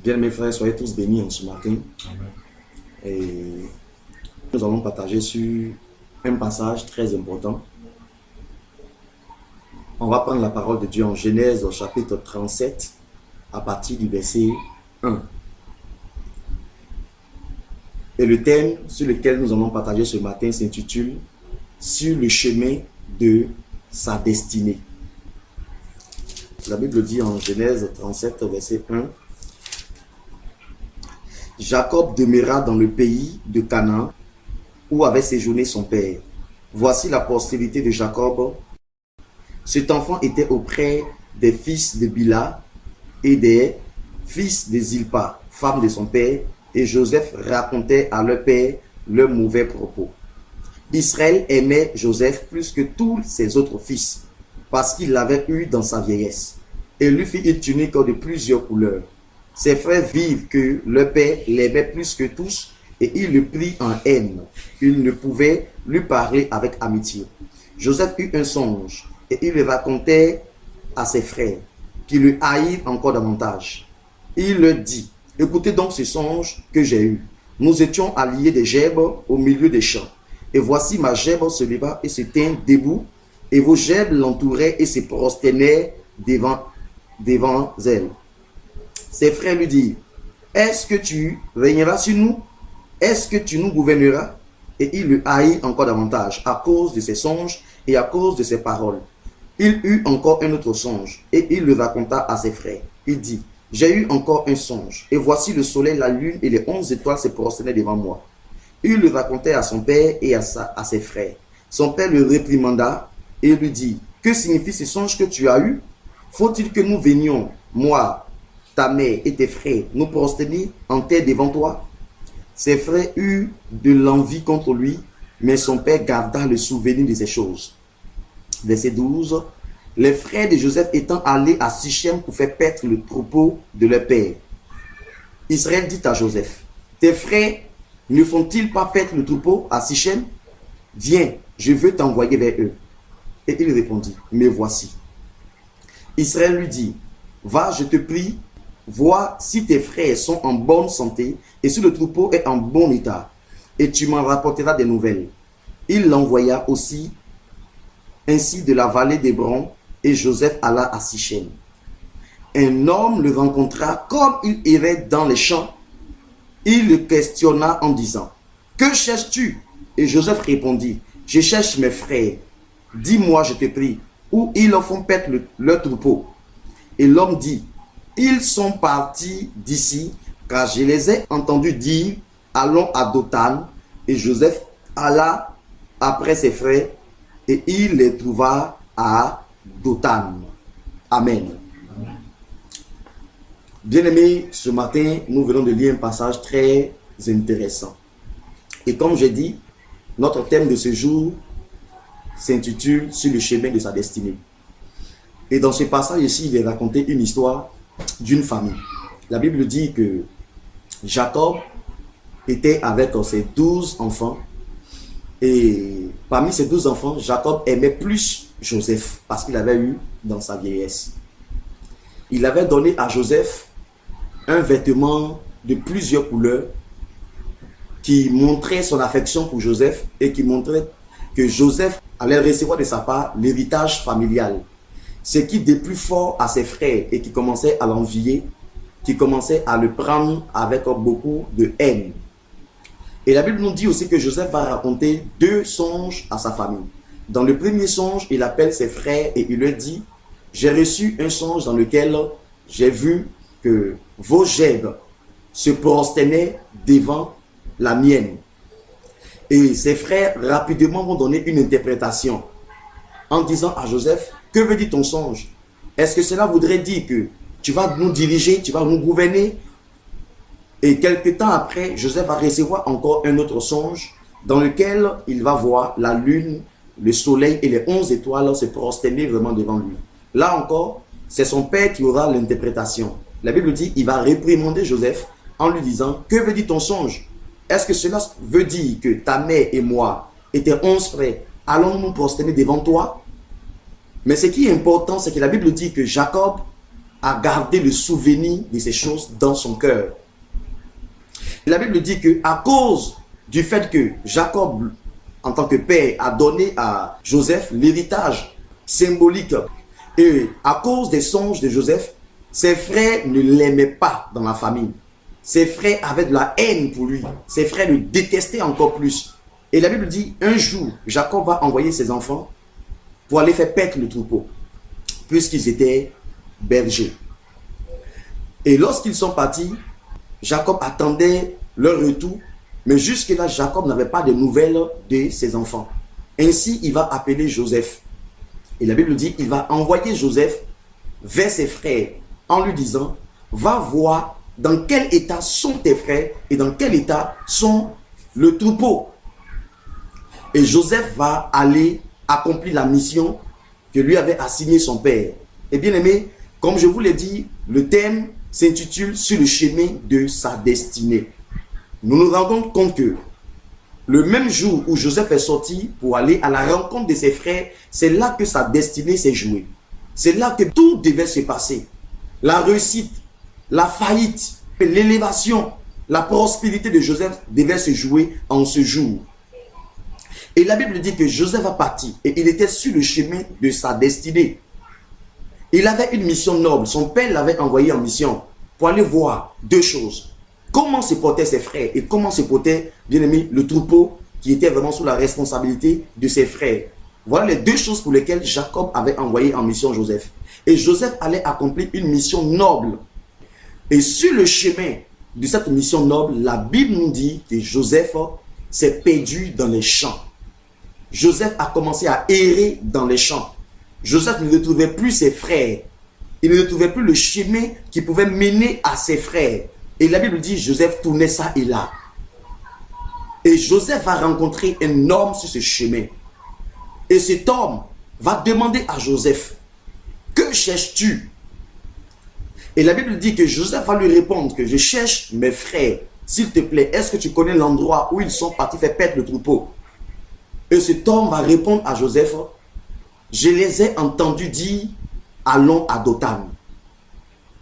Bien mes frères, soyez tous bénis en ce matin. Amen. Et nous allons partager sur un passage très important. On va prendre la parole de Dieu en Genèse au chapitre 37 à partir du verset 1. Et le thème sur lequel nous allons partager ce matin s'intitule « Sur le chemin de sa destinée ». La Bible dit en Genèse 37, verset 1. Jacob demeura dans le pays de Canaan, où avait séjourné son père. Voici la postérité de Jacob. Cet enfant était auprès des fils de Bila et des fils de Zilpa, femme de son père, et Joseph racontait à leur père leurs mauvais propos. Israël aimait Joseph plus que tous ses autres fils, parce qu'il l'avait eu dans sa vieillesse, et lui fit une tunique de plusieurs couleurs. Ses frères virent que leur père l'aimait plus que tous, et il le prit en haine. Il ne pouvait lui parler avec amitié. Joseph eut un songe, et il le racontait à ses frères, qui le haïrent encore davantage. Il leur dit, « Écoutez donc ce songe que j'ai eu. Nous étions alliés des gerbes au milieu des champs. Et voici ma gerbe se leva et se tint debout, et vos gerbes l'entouraient et se prosternèrent devant elle. » Ses frères lui dirent, « Est-ce que tu régneras sur nous? Est-ce que tu nous gouverneras? » Et il le haït encore davantage à cause de ses songes et à cause de ses paroles. Il eut encore un autre songe, et il le raconta à ses frères. Il dit, « J'ai eu encore un songe, et voici le soleil, la lune et les 11 étoiles se prosternaient devant moi. » Il le racontait à son père et à ses frères. Son père le réprimanda et lui dit, « Que signifie ce songe que tu as eu? Faut-il que nous venions, moi, ta mère et tes frères, nous prosterner en terre devant toi? » Ses frères eurent de l'envie contre lui, mais son père garda le souvenir de ces choses. Verset 12. Les frères de Joseph étant allés à Sichem pour faire paître le troupeau de leur père. Israël dit à Joseph, « Tes frères ne font-ils pas paître le troupeau à Sichem? Viens, je veux t'envoyer vers eux. » Et il répondit, « Me voici. » Israël lui dit, « Va, je te prie, vois si tes frères sont en bonne santé et si le troupeau est en bon état, et tu m'en rapporteras des nouvelles. » Il l'envoya aussi ainsi de la vallée d'Hébron, et Joseph alla à Sichem. Un homme le rencontra comme il errait dans les champs. Il le questionna en disant, « Que cherches-tu? » Et Joseph répondit, « Je cherche mes frères. Dis-moi, je te prie, où ils font paître leur troupeau. » Et l'homme dit, « Ils sont partis d'ici, car je les ai entendus dire, allons à Dothan. » Et Joseph alla après ses frères, et il les trouva à Dothan. Amen. Bien-aimés, ce matin, nous venons de lire un passage très intéressant. Et comme j'ai dit, notre thème de ce jour s'intitule « Sur le chemin de sa destinée ». Et dans ce passage ici, il est raconté une histoire d'une famille. La Bible dit que Jacob était avec ses 12 enfants. Et parmi ces 12 enfants, Jacob aimait plus Joseph parce qu'il avait eu dans sa vieillesse. Il avait donné à Joseph un vêtement de plusieurs couleurs qui montrait son affection pour Joseph et qui montrait que Joseph allait recevoir de sa part l'héritage familial. Ce qui déplut fort à ses frères et qui commençait à l'envier, qui commençait à le prendre avec beaucoup de haine. Et la Bible nous dit aussi que Joseph va raconter 2 songes à sa famille. Dans le premier songe, il appelle ses frères et il leur dit, « J'ai reçu un songe dans lequel j'ai vu que vos gerbes se prosternaient devant la mienne. » Et ses frères rapidement vont donner une interprétation en disant à Joseph, « Que veut dire ton songe? Est-ce que cela voudrait dire que tu vas nous diriger, tu vas nous gouverner? » Et quelque temps après, Joseph va recevoir encore un autre songe dans lequel il va voir la lune, le soleil et les 11 étoiles se prosterner vraiment devant lui. Là encore, c'est son père qui aura l'interprétation. La Bible dit, il va réprimander Joseph en lui disant, « Que veut dire ton songe? Est-ce que cela veut dire que ta mère et moi étaient 11 frères, allons nous prosterner devant toi? » Mais ce qui est important, c'est que la Bible dit que Jacob à garder le souvenir de ces choses dans son cœur. La Bible dit que à cause du fait que Jacob, en tant que père, a donné à Joseph l'héritage symbolique, et à cause des songes de Joseph, ses frères ne l'aimaient pas dans la famille. Ses frères avaient de la haine pour lui. Ses frères le détestaient encore plus. Et la Bible dit, un jour, Jacob va envoyer ses enfants pour aller faire paître le troupeau, puisqu'ils étaient bergers. Et lorsqu'ils sont partis, Jacob attendait leur retour, mais jusque-là, Jacob n'avait pas de nouvelles de ses enfants. Ainsi, il va appeler Joseph. Et la Bible dit, il va envoyer Joseph vers ses frères en lui disant, va voir dans quel état sont tes frères et dans quel état sont le troupeau. Et Joseph va aller accomplir la mission que lui avait assignée son père. Et bien aimé, comme je vous l'ai dit, le thème s'intitule « Sur le chemin de sa destinée ». Nous nous rendons compte que le même jour où Joseph est sorti pour aller à la rencontre de ses frères, c'est là que sa destinée s'est jouée. C'est là que tout devait se passer. La réussite, la faillite, l'élévation, la prospérité de Joseph devait se jouer en ce jour. Et la Bible dit que Joseph a parti et il était sur le chemin de sa destinée. Il avait une mission noble. Son père l'avait envoyé en mission pour aller voir deux choses. Comment se portaient ses frères et comment se portait, bien aimé, le troupeau qui était vraiment sous la responsabilité de ses frères. Voilà les deux choses pour lesquelles Jacob avait envoyé en mission Joseph. Et Joseph allait accomplir une mission noble. Et sur le chemin de cette mission noble, la Bible nous dit que Joseph s'est perdu dans les champs. Joseph a commencé à errer dans les champs. Joseph ne retrouvait plus ses frères. Il ne retrouvait plus le chemin qui pouvait mener à ses frères. Et la Bible dit, Joseph tournait ça et là. Et Joseph va rencontrer un homme sur ce chemin. Et cet homme va demander à Joseph, que cherches-tu? Et la Bible dit que Joseph va lui répondre que je cherche mes frères. S'il te plaît, est-ce que tu connais l'endroit où ils sont partis faire paître le troupeau? Et cet homme va répondre à Joseph, je les ai entendus dire, allons à Dothan.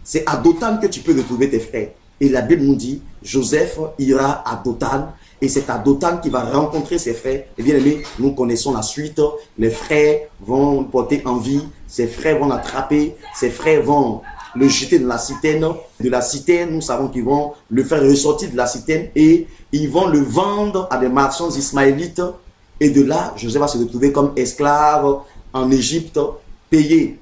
C'est à Dothan que tu peux retrouver tes frères. Et la Bible nous dit, Joseph ira à Dothan. Et c'est à Dothan qu'il va rencontrer ses frères. Et bien aimé, nous connaissons la suite. Les frères vont porter envie. Ses frères vont l'attraper. Ses frères vont le jeter dans la citerne. De la citerne, nous savons qu'ils vont le faire ressortir de la citerne. Et ils vont le vendre à des marchands ismaélites. Et de là, Joseph va se retrouver comme esclave en Égypte, payé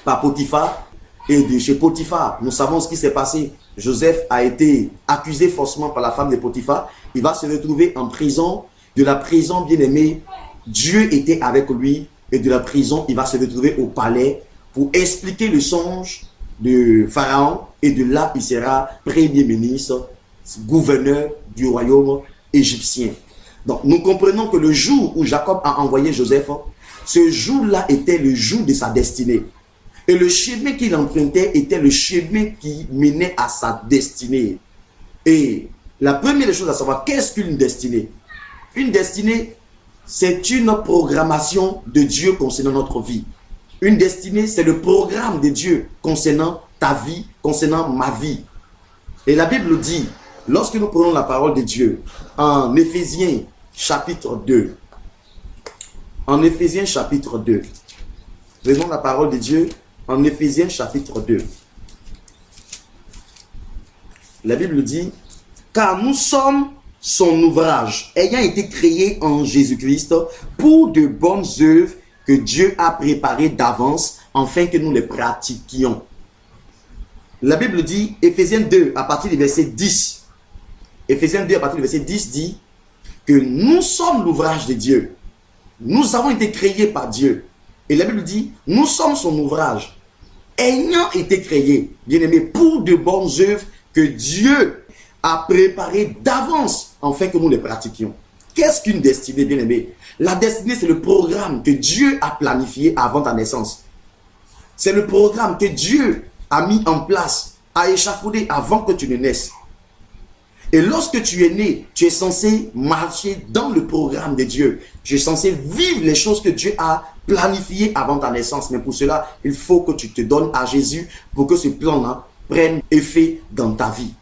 par Potiphar. Et de chez Potiphar, nous savons ce qui s'est passé. Joseph a été accusé faussement par la femme de Potiphar. Il va se retrouver en prison. De la prison, bien aimé, Dieu était avec lui. Et de la prison, il va se retrouver au palais pour expliquer le songe de Pharaon. Et de là, il sera premier ministre, gouverneur du royaume égyptien. Donc, nous comprenons que le jour où Jacob a envoyé Joseph, ce jour-là était le jour de sa destinée. Et le chemin qu'il empruntait était le chemin qui menait à sa destinée. Et la première chose à savoir, qu'est-ce qu'une destinée? Une destinée, c'est une programmation de Dieu concernant notre vie. Une destinée, c'est le programme de Dieu concernant ta vie, concernant ma vie. Et la Bible dit, lorsque nous prenons la parole de Dieu, en Éphésiens chapitre 2, en Éphésiens chapitre 2, prenons la parole de Dieu, en Éphésiens chapitre 2. La Bible dit, car nous sommes son ouvrage, ayant été créé en Jésus-Christ pour de bonnes œuvres que Dieu a préparées d'avance, afin que nous les pratiquions. La Bible dit, Éphésiens 2, à partir du verset 10, Éphésiens 2, à partir du verset 10 dit que nous sommes l'ouvrage de Dieu. Nous avons été créés par Dieu. Et la Bible dit, nous sommes son ouvrage, ayant été créés, bien aimé, pour de bonnes œuvres que Dieu a préparées d'avance, afin que nous les pratiquions. Qu'est-ce qu'une destinée, bien aimé? La destinée, c'est le programme que Dieu a planifié avant ta naissance. C'est le programme que Dieu a mis en place, a échafaudé avant que tu ne naisses. Et lorsque tu es né, tu es censé marcher dans le programme de Dieu. Tu es censé vivre les choses que Dieu a planifiées avant ta naissance. Mais pour cela, il faut que tu te donnes à Jésus pour que ce plan-là prenne effet dans ta vie.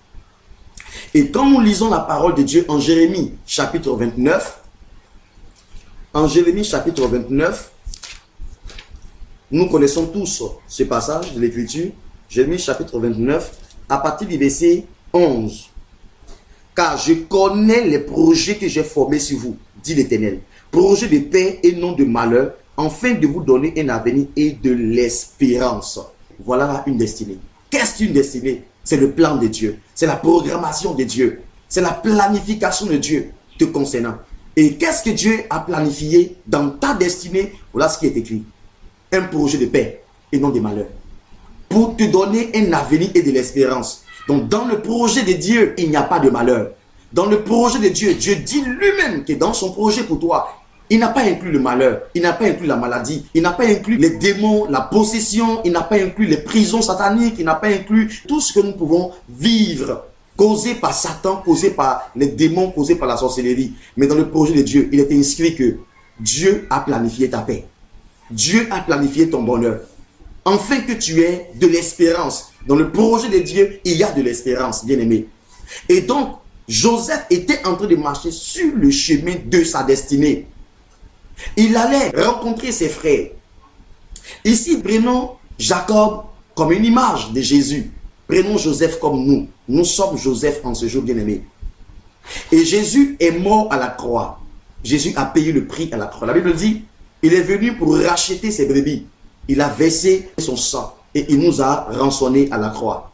Et quand nous lisons la parole de Dieu en Jérémie chapitre 29, en Jérémie chapitre 29, nous connaissons tous ce passage de l'Écriture, Jérémie chapitre 29, à partir du verset 11. Car je connais les projets que j'ai formés sur vous, dit l'Éternel. Projets de paix et non de malheur, afin de vous donner un avenir et de l'espérance. Voilà une destinée. Qu'est-ce qu'une destinée? C'est le plan de Dieu. C'est la programmation de Dieu. C'est la planification de Dieu te concernant. Et qu'est-ce que Dieu a planifié dans ta destinée? Voilà ce qui est écrit. Un projet de paix et non de malheur. Pour te donner un avenir et de l'espérance. Donc dans le projet de Dieu, il n'y a pas de malheur. Dans le projet de Dieu, Dieu dit lui-même que dans son projet pour toi, il n'a pas inclus le malheur, il n'a pas inclus la maladie, il n'a pas inclus les démons, la possession, il n'a pas inclus les prisons sataniques, il n'a pas inclus tout ce que nous pouvons vivre, causé par Satan, causé par les démons, causé par la sorcellerie. Mais dans le projet de Dieu, il est inscrit que Dieu a planifié ta paix. Dieu a planifié ton bonheur. Afin que tu aies de l'espérance. Dans le projet de Dieu, il y a de l'espérance, bien-aimé. Et donc, Joseph était en train de marcher sur le chemin de sa destinée. Il allait rencontrer ses frères. Ici, prenons Jacob comme une image de Jésus. Prenons Joseph comme nous. Nous sommes Joseph en ce jour, bien-aimé. Et Jésus est mort à la croix. Jésus a payé le prix à la croix. La Bible dit, il est venu pour racheter ses brebis. Il a versé son sang et il nous a rançonnés à la croix.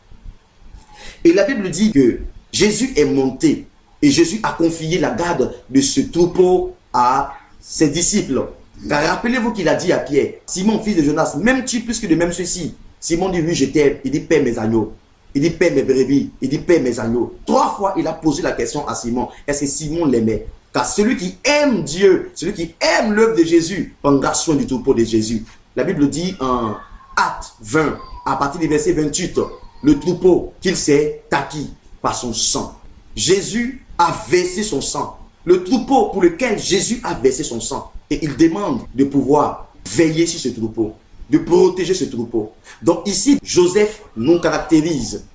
Et la Bible dit que Jésus est monté et Jésus a confié la garde de ce troupeau à ses disciples. Car rappelez-vous qu'il a dit à Pierre, Simon, fils de Jonas, m'aimes-tu plus que de même ceci? Simon dit, oui, je t'aime. Il dit, paie mes agneaux. Il dit, paie mes brebis. Il dit, paie mes agneaux. 3 fois, il a posé la question à Simon. Est-ce que Simon l'aimait? Car celui qui aime Dieu, celui qui aime l'œuvre de Jésus, prendra soin du troupeau de Jésus. La Bible dit en Actes 20, à partir du verset 28, le troupeau qu'il s'est acquis par son sang. Jésus a versé son sang. Le troupeau pour lequel Jésus a versé son sang. Et il demande de pouvoir veiller sur ce troupeau, de protéger ce troupeau. Donc ici, Joseph nous caractérise.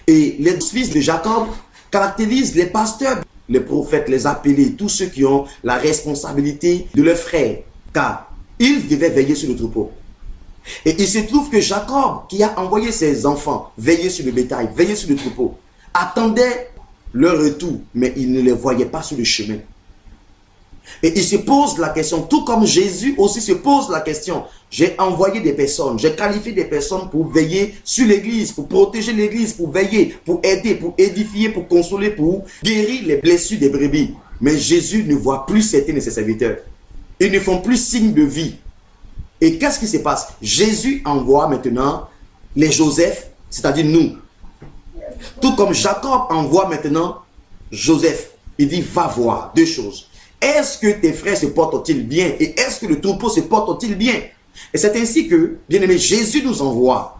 Et les fils de Jacob caractérisent les pasteurs, les prophètes, les appelés, tous ceux qui ont la responsabilité de leurs frères. Car ils devaient veiller sur le troupeau. Et il se trouve que Jacob, qui a envoyé ses enfants veiller sur le bétail, veiller sur le troupeau, attendait leur retour, mais il ne les voyait pas sur le chemin. Et il se pose la question, tout comme Jésus aussi se pose la question. J'ai envoyé des personnes, j'ai qualifié des personnes pour veiller sur l'église, pour protéger l'église, pour veiller, pour aider, pour édifier, pour consoler, pour guérir les blessures des brebis. Mais Jésus ne voit plus certains de ses serviteurs. Ils ne font plus signe de vie. Et qu'est-ce qui se passe? Jésus envoie maintenant les Joseph, c'est-à-dire nous. Tout comme Jacob envoie maintenant Joseph. Il dit, va voir 2 choses. Est-ce que tes frères se portent-ils bien? Et est-ce que le troupeau se porte-t-il bien? Et c'est ainsi que, bien aimé, Jésus nous envoie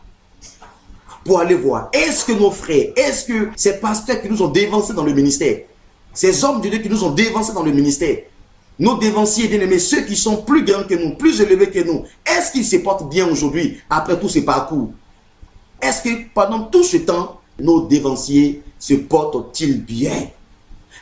pour aller voir. Est-ce que nos frères, est-ce que ces pasteurs qui nous ont dévancés dans le ministère, ces hommes de Dieu qui nous ont dévancés dans le ministère, nos dévanciers, bien aimés, ceux qui sont plus grands que nous, plus élevés que nous, est-ce qu'ils se portent bien aujourd'hui après tout ce parcours? Est-ce que pendant tout ce temps, nos dévanciers se portent-ils bien?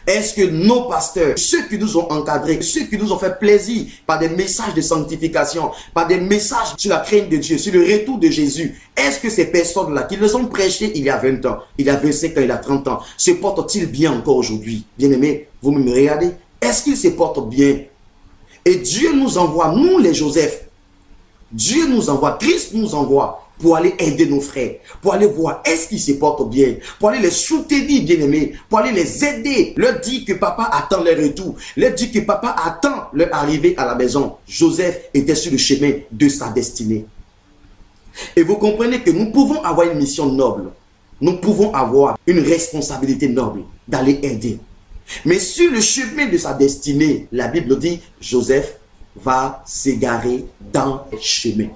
Est-ce que nos pasteurs, ceux qui nous ont encadrés, ceux qui nous ont fait plaisir par des messages de sanctification, par des messages sur la crainte de Dieu, sur le retour de Jésus, est-ce que ces personnes-là qui les ont prêchés il y a 20 ans, il y a 25 ans, il y a 30 ans, se portent-ils bien encore aujourd'hui? Bien-aimés, vous me regardez? Est-ce qu'ils se portent bien? Et Dieu nous envoie, nous les Joseph, Dieu nous envoie, Christ nous envoie pour aller aider nos frères, pour aller voir est-ce qu'ils se portent bien, pour aller les soutenir, bien-aimés, pour aller les aider, leur dire que papa attend leur retour, leur dire que papa attend leur arrivée à la maison. Joseph était sur le chemin de sa destinée. Et vous comprenez que nous pouvons avoir une mission noble, nous pouvons avoir une responsabilité noble d'aller aider. Mais sur le chemin de sa destinée, la Bible dit, Joseph va s'égarer dans les chemins.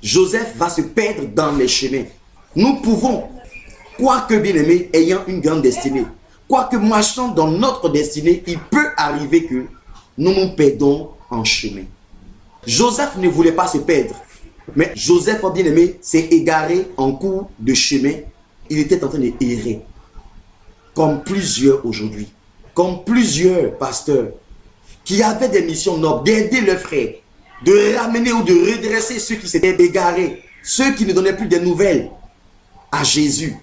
Joseph va se perdre dans les chemins. Nous pouvons Quoique, bien-aimé, ayant une grande destinée, quoique marchant dans notre destinée, il peut arriver que nous nous perdons en chemin. Joseph ne voulait pas se perdre. Mais Joseph, bien-aimé, s'est égaré en cours de chemin. Il était en train d'errer. Comme plusieurs aujourd'hui. Comme plusieurs pasteurs qui avaient des missions nobles, d'aider leurs frères, de ramener ou de redresser ceux qui s'étaient égarés, ceux qui ne donnaient plus de nouvelles à Jésus.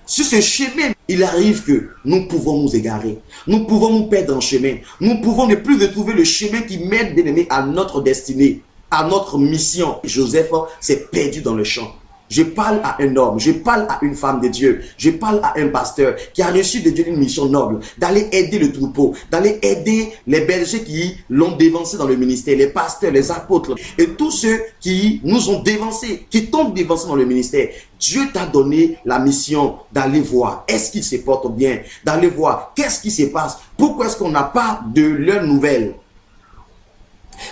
Sur ce chemin, il arrive que nous pouvons nous égarer. Nous pouvons nous perdre en chemin. Nous pouvons ne plus retrouver le chemin qui mène, bien-aimé, à notre destinée, à notre mission. Joseph s'est perdu dans le champ. Je parle à un homme, je parle à une femme de Dieu, je parle à un pasteur qui a reçu de Dieu une mission noble, d'aller aider le troupeau, d'aller aider les bergers qui l'ont dévancé dans le ministère, les pasteurs, les apôtres et tous ceux qui nous ont dévancés, qui t'ont dévancé dans le ministère. Dieu t'a donné la mission d'aller voir, est-ce qu'ils se portent bien, d'aller voir qu'est-ce qui se passe, pourquoi est-ce qu'on n'a pas de leurs nouvelles.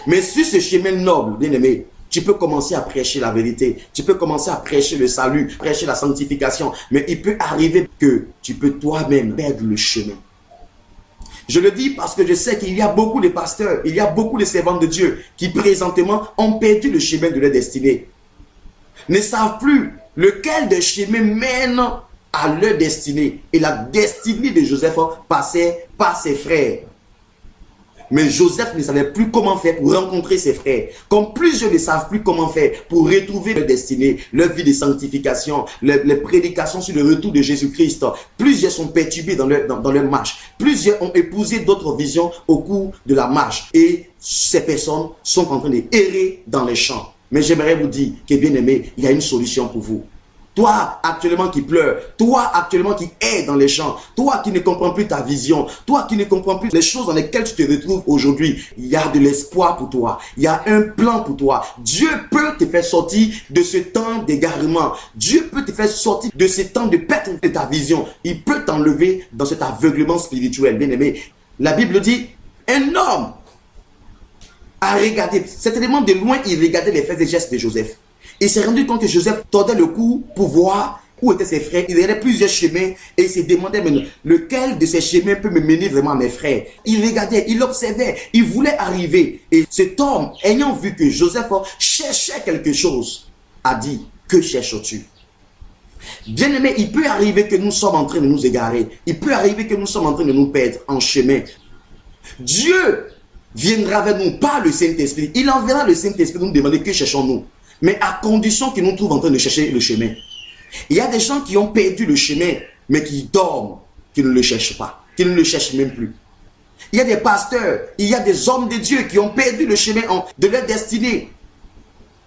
Mais sur ce chemin noble, bien aimé, tu peux commencer à prêcher la vérité. Tu peux commencer à prêcher le salut, prêcher la sanctification. Mais il peut arriver que tu peux toi-même perdre le chemin. Je le dis parce que je sais qu'il y a beaucoup de pasteurs, il y a beaucoup de servants de Dieu qui présentement ont perdu le chemin de leur destinée. Ne savent plus lequel des chemins mène à leur destinée. Et la destinée de Joseph passait par ses frères. Mais Joseph ne savait plus comment faire pour rencontrer ses frères. Comme plusieurs ne savent plus comment faire pour retrouver leur destinée, leur vie de sanctification, les prédications sur le retour de Jésus-Christ. Plusieurs sont perturbés dans leur marche. Plusieurs ont épousé d'autres visions au cours de la marche. Et ces personnes sont en train d'errer dans les champs. Mais j'aimerais vous dire que, bien aimé, il y a une solution pour vous. Toi actuellement qui pleure, toi actuellement qui est dans les champs, toi qui ne comprends plus ta vision, toi qui ne comprends plus les choses dans lesquelles tu te retrouves aujourd'hui, il y a de l'espoir pour toi, il y a un plan pour toi. Dieu peut te faire sortir de ce temps d'égarement, Dieu peut te faire sortir de ce temps de perte de ta vision, il peut t'enlever dans cet aveuglement spirituel, bien aimé. La Bible dit, un homme a regardé, certainement de loin il regardait les faits et gestes de Joseph. Il s'est rendu compte que Joseph tordait le cou pour voir où étaient ses frères. Il regardait plusieurs chemins et il se demandait maintenant lequel de ces chemins peut me mener vraiment à mes frères. Il regardait, il observait, il voulait arriver. Et cet homme, ayant vu que Joseph cherchait quelque chose, a dit, que cherches-tu? Bien aimé, il peut arriver que nous sommes en train de nous égarer. Il peut arriver que nous sommes en train de nous perdre en chemin. Dieu viendra vers nous par le Saint-Esprit. Il enverra le Saint-Esprit nous demander que cherchons-nous. Mais à condition qu'ils nous trouvent en train de chercher le chemin. Il y a des gens qui ont perdu le chemin, mais qui dorment, qui ne le cherchent pas, qui ne le cherchent même plus. Il y a des pasteurs, il y a des hommes de Dieu qui ont perdu le chemin de leur destinée.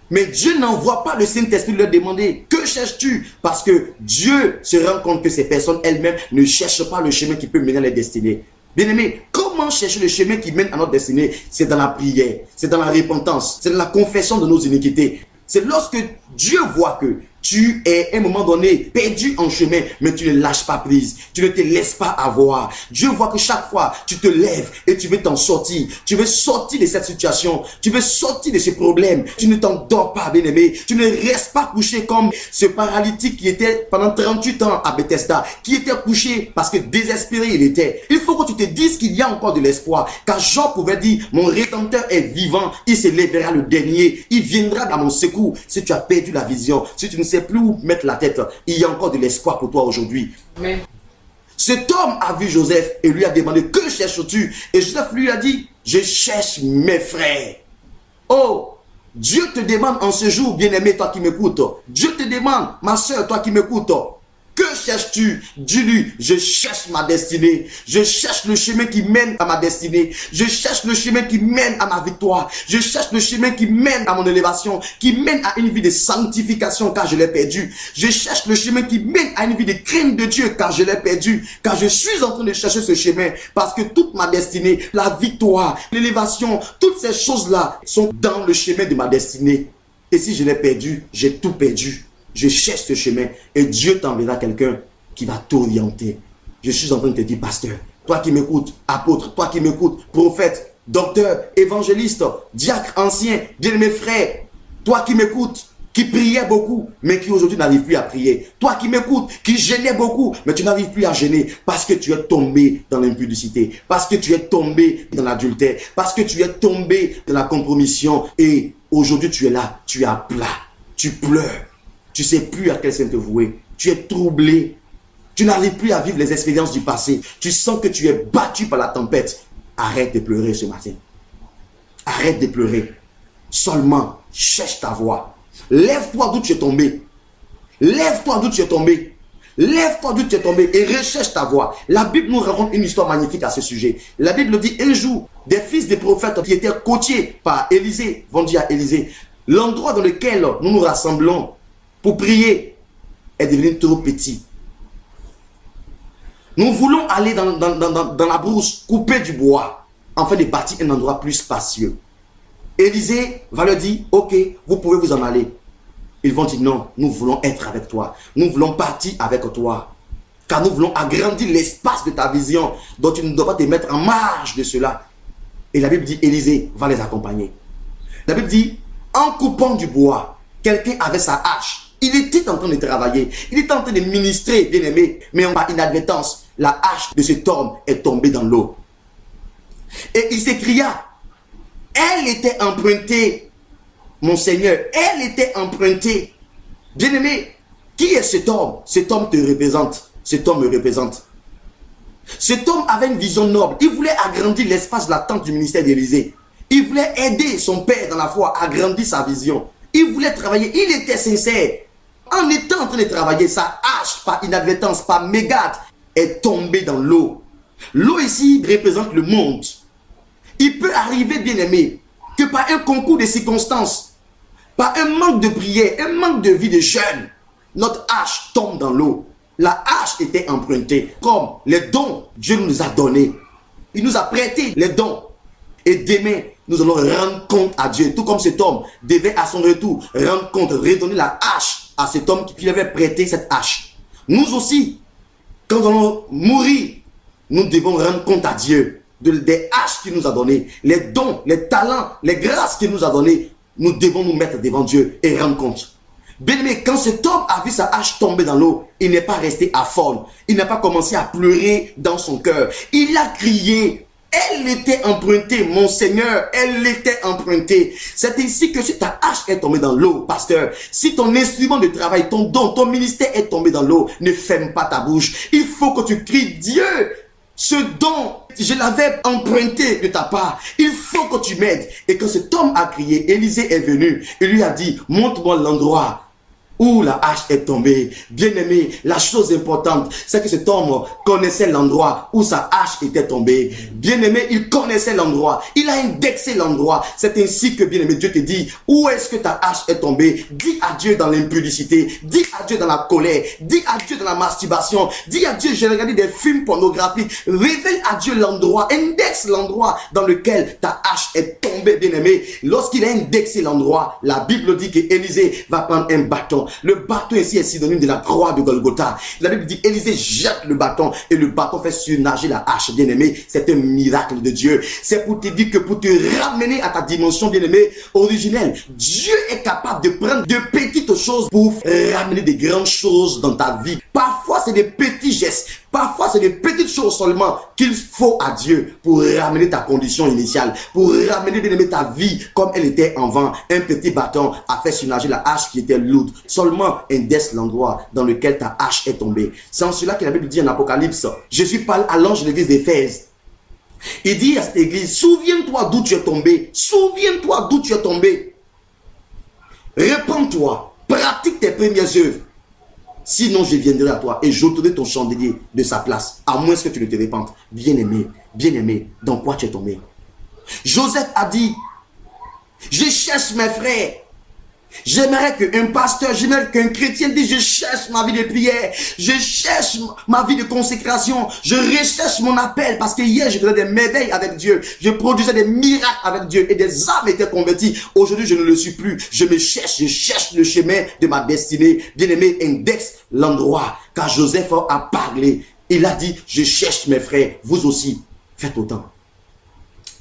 Mais Dieu n'envoie pas le Saint-Esprit leur demander, que cherches-tu? Parce que Dieu se rend compte que ces personnes elles-mêmes ne cherchent pas le chemin qui peut mener à leur destinée. Bien-aimé, comment chercher le chemin qui mène à notre destinée? C'est dans la prière, c'est dans la repentance, c'est dans la confession de nos iniquités. C'est lorsque Dieu voit que tu es à un moment donné perdu en chemin, mais tu ne lâches pas prise. Tu ne te laisses pas avoir. Dieu voit que chaque fois, tu te lèves et tu veux t'en sortir. Tu veux sortir de cette situation. Tu veux sortir de ce problème. Tu ne t'endors pas, bien-aimé. Tu ne restes pas couché comme ce paralytique qui était pendant 38 ans à Bethesda, qui était couché parce que désespéré il était. Il faut que tu te dises qu'il y a encore de l'espoir. Car Jean pouvait dire, mon Rédempteur est vivant. Il se lèvera le dernier. Il viendra à mon secours. Si tu as perdu la vision, si tu ne sais plus où mettre la tête, il y a encore de l'espoir pour toi aujourd'hui. Cet homme a vu Joseph et lui a demandé, que cherches-tu? Et Joseph lui a dit, je cherche mes frères. Oh, Dieu te demande en ce jour, bien-aimé, toi qui m'écoutes. Dieu te demande, ma soeur, toi qui m'écoutes. Que cherches-tu? Dis-lui, je cherche ma destinée. Je cherche le chemin qui mène à ma destinée. Je cherche le chemin qui mène à ma victoire. Je cherche le chemin qui mène à mon élévation, qui mène à une vie de sanctification car je l'ai perdu. Je cherche le chemin qui mène à une vie de crainte de Dieu car je l'ai perdu. Car je suis en train de chercher ce chemin parce que toute ma destinée, la victoire, l'élévation, toutes ces choses-là sont dans le chemin de ma destinée. Et si je l'ai perdu, j'ai tout perdu. Je cherche ce chemin et Dieu t'enverra quelqu'un qui va t'orienter. Je suis en train de te dire, pasteur, toi qui m'écoutes, apôtre, toi qui m'écoutes, prophète, docteur, évangéliste, diacre, ancien, bien-aimé frère, toi qui m'écoutes, qui priait beaucoup, mais qui aujourd'hui n'arrive plus à prier. Toi qui m'écoutes, qui gênais beaucoup, mais tu n'arrives plus à gêner parce que tu es tombé dans l'impudicité, parce que tu es tombé dans l'adultère, parce que tu es tombé dans la compromission et aujourd'hui tu es là, tu es à plat, tu pleures, tu ne sais plus à quel saint te vouer, tu es troublé, tu n'arrives plus à vivre les expériences du passé, tu sens que tu es battu par la tempête. Arrête de pleurer ce matin. Arrête de pleurer. Seulement, cherche ta voie. Lève-toi d'où tu es tombé. Lève-toi d'où tu es tombé. Lève-toi d'où tu es tombé et recherche ta voie. La Bible nous raconte une histoire magnifique à ce sujet. La Bible dit un jour, des fils des prophètes qui étaient coachés par Élisée vont dire à Élisée, l'endroit dans lequel nous nous rassemblons pour prier est devenu trop petit. Nous voulons aller dans la brousse, couper du bois, afin de bâtir un endroit plus spacieux. Élisée va leur dire, ok, vous pouvez vous en aller. Ils vont dire, non, nous voulons être avec toi. Nous voulons partir avec toi. Car nous voulons agrandir l'espace de ta vision, dont tu ne dois pas te mettre en marge de cela. Et la Bible dit, Élisée va les accompagner. La Bible dit, en coupant du bois, quelqu'un avait sa hache. Il était en train de travailler. Il était en train de ministrer, bien aimé. Mais par inadvertance, la hache de cet homme est tombée dans l'eau. Et il s'écria, elle était empruntée, mon Seigneur, elle était empruntée. Bien aimé, qui est cet homme? Cet homme te représente. Cet homme me représente. Cet homme avait une vision noble. Il voulait agrandir l'espace de la tente du ministère d'Élisée. Il voulait aider son père dans la foi à agrandir sa vision. Il voulait travailler. Il était sincère. En étant en train de travailler, sa hache, par inadvertance, par mégate, est tombée dans l'eau. L'eau ici représente le monde. Il peut arriver, bien aimé, que par un concours de circonstances, par un manque de prière, un manque de vie de jeûne, notre hache tombe dans l'eau. La hache était empruntée, comme les dons Dieu nous a donnés. Il nous a prêté les dons. Et demain, nous allons rendre compte à Dieu, tout comme cet homme devait à son retour rendre compte, redonner la hache à cet homme qui lui avait prêté cette hache. Nous aussi, quand nous allons mourir, nous devons rendre compte à Dieu des haches qu'il nous a données, les dons, les talents, les grâces qu'il nous a données. Nous devons nous mettre devant Dieu et rendre compte. Bien aimé, quand cet homme a vu sa hache tomber dans l'eau, il n'est pas resté aphone. Il n'a pas commencé à pleurer dans son cœur. Il a crié. Elle était empruntée, mon Seigneur, elle était empruntée. C'est ainsi que si ta hache est tombée dans l'eau, pasteur, si ton instrument de travail, ton don, ton ministère est tombé dans l'eau, ne ferme pas ta bouche. Il faut que tu cries, Dieu, ce don, je l'avais emprunté de ta part. Il faut que tu m'aides. Et quand cet homme a crié, Élisée est venu. Il lui a dit, montre-moi l'endroit où la hache est tombée. Bien aimé, la chose importante, c'est que cet homme connaissait l'endroit où sa hache était tombée. Bien aimé, il connaissait l'endroit. Il a indexé l'endroit. C'est ainsi que, bien aimé, Dieu te dit, où est-ce que ta hache est tombée? Dis à Dieu dans l'impudicité. Dis à Dieu dans la colère. Dis à Dieu dans la masturbation. Dis à Dieu, j'ai regardé des films pornographiques. Révèle à Dieu l'endroit. Indexe l'endroit dans lequel ta hache est tombée, bien aimé. Lorsqu'il a indexé l'endroit, la Bible dit que Élisée va prendre un bâton. Le bâton ici est synonyme de la croix de Golgotha. La Bible dit, Élisée jette le bâton et le bâton fait surnager la hache, bien-aimé. C'est un miracle de Dieu. C'est pour te dire que pour te ramener à ta dimension, bien-aimé, originelle, Dieu est capable de prendre de petites choses pour ramener des grandes choses dans ta vie. Parfois, c'est des petits gestes. Parfois, c'est des petites choses seulement qu'il faut à Dieu pour ramener ta condition initiale, pour ramener, bien aimé, ta vie comme elle était avant. Un petit bâton a fait surnager la hache qui était lourde. Seulement indexe l'endroit dans lequel ta hache est tombée. C'est en cela que la Bible dit en Apocalypse. Jésus parle à l'ange de l'église d'Éphèse. Il dit à cette église, souviens-toi d'où tu es tombé. Souviens-toi d'où tu es tombé. Répands-toi. Pratique tes premières œuvres. Sinon, je viendrai à toi et j'ôterai ton chandelier de sa place, à moins que tu ne te répandes. Bien-aimé, dans quoi tu es tombé? Joseph a dit, je cherche mes frères. J'aimerais qu'un pasteur, j'aimerais qu'un chrétien dise, je cherche ma vie de prière, je cherche ma vie de consécration, je recherche mon appel, parce que hier je faisais des merveilles avec Dieu, je produisais des miracles avec Dieu et des âmes étaient converties. Aujourd'hui je ne le suis plus, je me cherche, je cherche le chemin de ma destinée. Bien-aimé, indexe l'endroit, car Joseph a parlé, il a dit, je cherche mes frères, vous aussi, faites autant.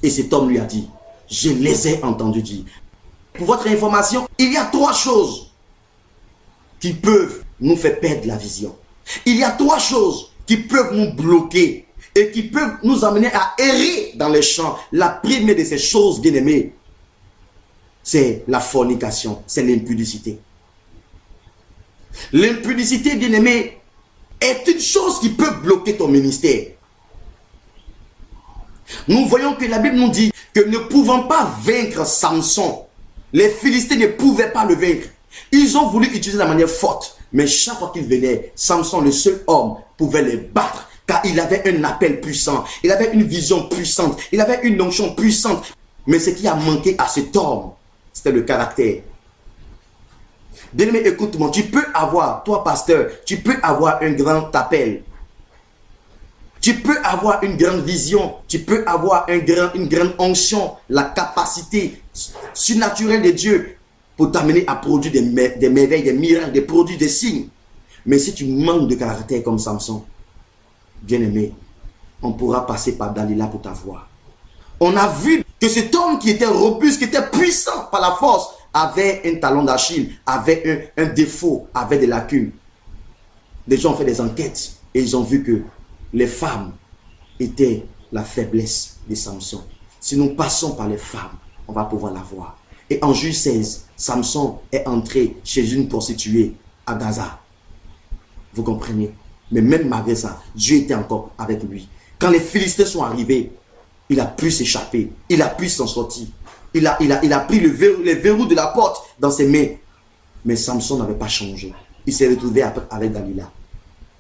Et cet homme lui a dit, je les ai entendus dire. Pour votre information, il y a trois choses qui peuvent nous faire perdre la vision. Il y a 3 choses qui peuvent nous bloquer et qui peuvent nous amener à errer dans les champs. La première de ces choses, bien-aimés, c'est la fornication, c'est l'impudicité. L'impudicité, bien-aimé, est une chose qui peut bloquer ton ministère. Nous voyons que la Bible nous dit que ne pouvant pas vaincre Samson, les Philistins ne pouvaient pas le vaincre. Ils ont voulu utiliser la manière forte, mais chaque fois qu'il venait, Samson, le seul homme, pouvait les battre, car il avait un appel puissant, il avait une vision puissante, il avait une onction puissante. Mais ce qui a manqué à cet homme, c'était le caractère. Bien-aimé, écoute-moi, tu peux avoir, toi pasteur, tu peux avoir un grand appel. Tu peux avoir une grande vision, tu peux avoir une grande onction, la capacité surnaturelle de Dieu pour t'amener à produire des merveilles, des miracles, des produits, des signes. Mais si tu manques de caractère comme Samson, bien-aimé, on pourra passer par Dalila pour t'avoir. On a vu que cet homme qui était robuste, qui était puissant par la force, avait un talon d'Achille, avait un défaut, avait des lacunes. Les gens ont fait des enquêtes et ils ont vu que les femmes étaient la faiblesse de Samson. Si nous passons par les femmes, on va pouvoir la voir. Et en Juge 16, Samson est entré chez une prostituée à Gaza. Vous comprenez? Mais même malgré ça, Dieu était encore avec lui. Quand les Philistins sont arrivés, il a pu s'échapper. Il a pu s'en sortir. Il a pris les verrous de la porte dans ses mains. Mais Samson n'avait pas changé. Il s'est retrouvé avec Dalila.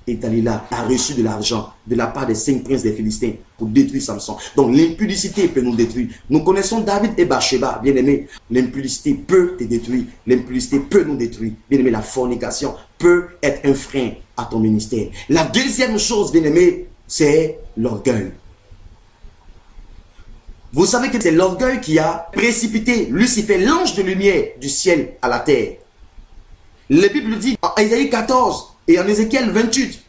Et Dalila a reçu de l'argent de la part des 5 princes des Philistins pour détruire Samson. Donc l'impudicité peut nous détruire. Nous connaissons David et Bathsheba, bien aimé. L'impudicité peut te détruire. L'impudicité peut nous détruire. Bien aimé, la fornication peut être un frein à ton ministère. La deuxième chose, bien aimé, c'est l'orgueil. Vous savez que c'est l'orgueil qui a précipité Lucifer, l'ange de lumière, du ciel à la terre. La Bible dit en Isaïe 14 et en Ézéchiel 28,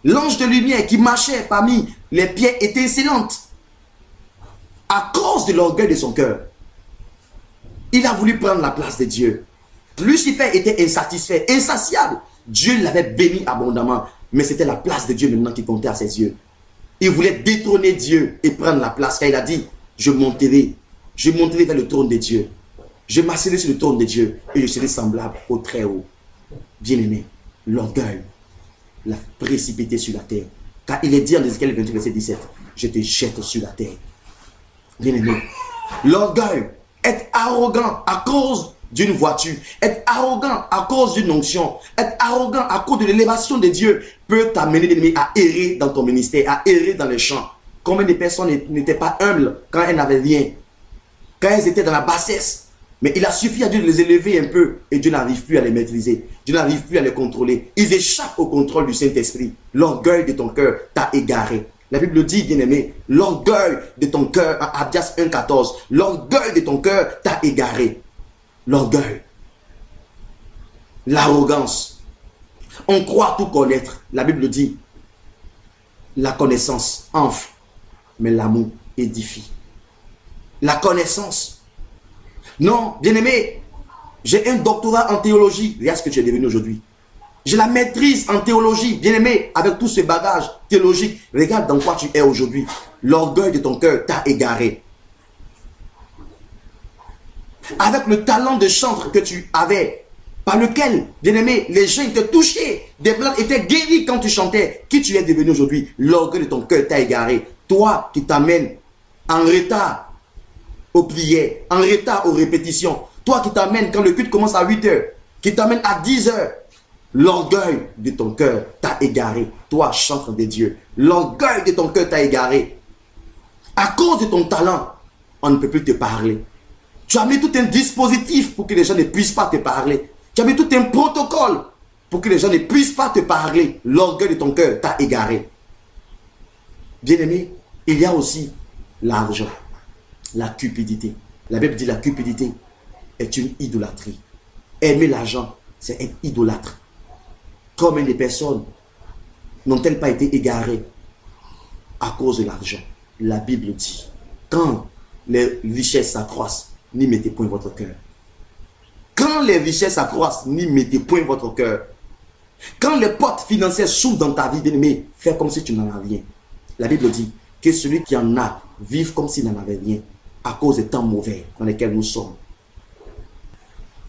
l'ange de lumière qui marchait parmi les pierres étincelantes à cause de l'orgueil de son cœur. Il a voulu prendre la place de Dieu. Lucifer était insatisfait, insatiable. Dieu l'avait béni abondamment, mais c'était la place de Dieu maintenant qui comptait à ses yeux. Il voulait détrôner Dieu et prendre la place, car il a dit: je monterai vers le trône de Dieu. Je m'asserai sur le trône de Dieu et je serai semblable au Très-Haut. Bien-aimé, l'orgueil l'a précipité sur la terre. Car il est dit en Ézéchiel 28, verset 17, je te jette sur la terre. Bien-aimé, l'orgueil, être arrogant à cause d'une voiture, être arrogant à cause d'une onction, être arrogant à cause de l'élévation de Dieu peut t'amener à errer dans ton ministère, à errer dans les champs. Combien de personnes n'étaient pas humbles quand elles n'avaient rien, quand elles étaient dans la bassesse? Mais il a suffi à Dieu de les élever un peu et Dieu n'arrive plus à les maîtriser. Dieu n'arrive plus à les contrôler. Ils échappent au contrôle du Saint-Esprit. L'orgueil de ton cœur t'a égaré. La Bible dit, bien-aimé, l'orgueil de ton cœur, en Abdias 1,14, l'orgueil de ton cœur t'a égaré. L'orgueil. L'arrogance. On croit tout connaître. La Bible dit, la connaissance enfle, mais l'amour édifie. La connaissance. Non, bien-aimé, j'ai un doctorat en théologie. Regarde ce que tu es devenu aujourd'hui. J'ai la maîtrise en théologie, bien-aimé, avec tout ce bagage théologique. Regarde dans quoi tu es aujourd'hui. L'orgueil de ton cœur t'a égaré. Avec le talent de chantre que tu avais, par lequel, bien-aimé, les gens étaient touchés, des blancs étaient guéris quand tu chantais. Qui tu es devenu aujourd'hui? L'orgueil de ton cœur t'a égaré. Toi qui t'amènes en retard aux prières, en retard aux répétitions. Toi qui t'amènes quand le culte commence à 8 h, qui t'amène à 10 h. L'orgueil de ton cœur t'a égaré. Toi, chantre de Dieu, l'orgueil de ton cœur t'a égaré. À cause de ton talent, on ne peut plus te parler. Tu as mis tout un dispositif pour que les gens ne puissent pas te parler. Tu as mis tout un protocole pour que les gens ne puissent pas te parler. L'orgueil de ton cœur t'a égaré. Bien-aimé, il y a aussi l'argent. La cupidité. La Bible dit la cupidité est une idolâtrie. Aimer l'argent, c'est être idolâtre. Combien de personnes n'ont-elles pas été égarées à cause de l'argent? La Bible dit, quand les richesses s'accroissent, n'y mettez point votre cœur. Quand les richesses accroissent, n'y mettez point votre cœur. Quand les portes financières s'ouvrent dans ta vie, bien-aimé, fais comme si tu n'en as rien. La Bible dit que celui qui en a vive comme s'il n'en avait rien à cause des temps mauvais dans lesquels nous sommes.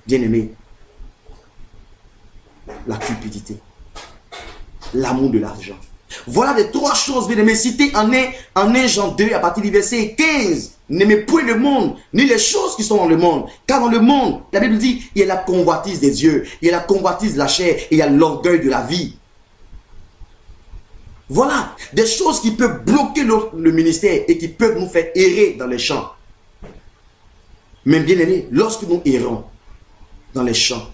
Bien-aimé, la cupidité, l'amour de l'argent. Voilà les trois choses, bien-aimé, citées en 1 Jean 2 à partir du verset 15. N'aimez point le monde, ni les choses qui sont dans le monde. Car dans le monde, la Bible dit, il y a la convoitise des yeux, il y a la convoitise de la chair, et il y a l'orgueil de la vie. Voilà, des choses qui peuvent bloquer le ministère et qui peuvent nous faire errer dans les champs. Mais bien aimé, lorsque nous errons dans les champs,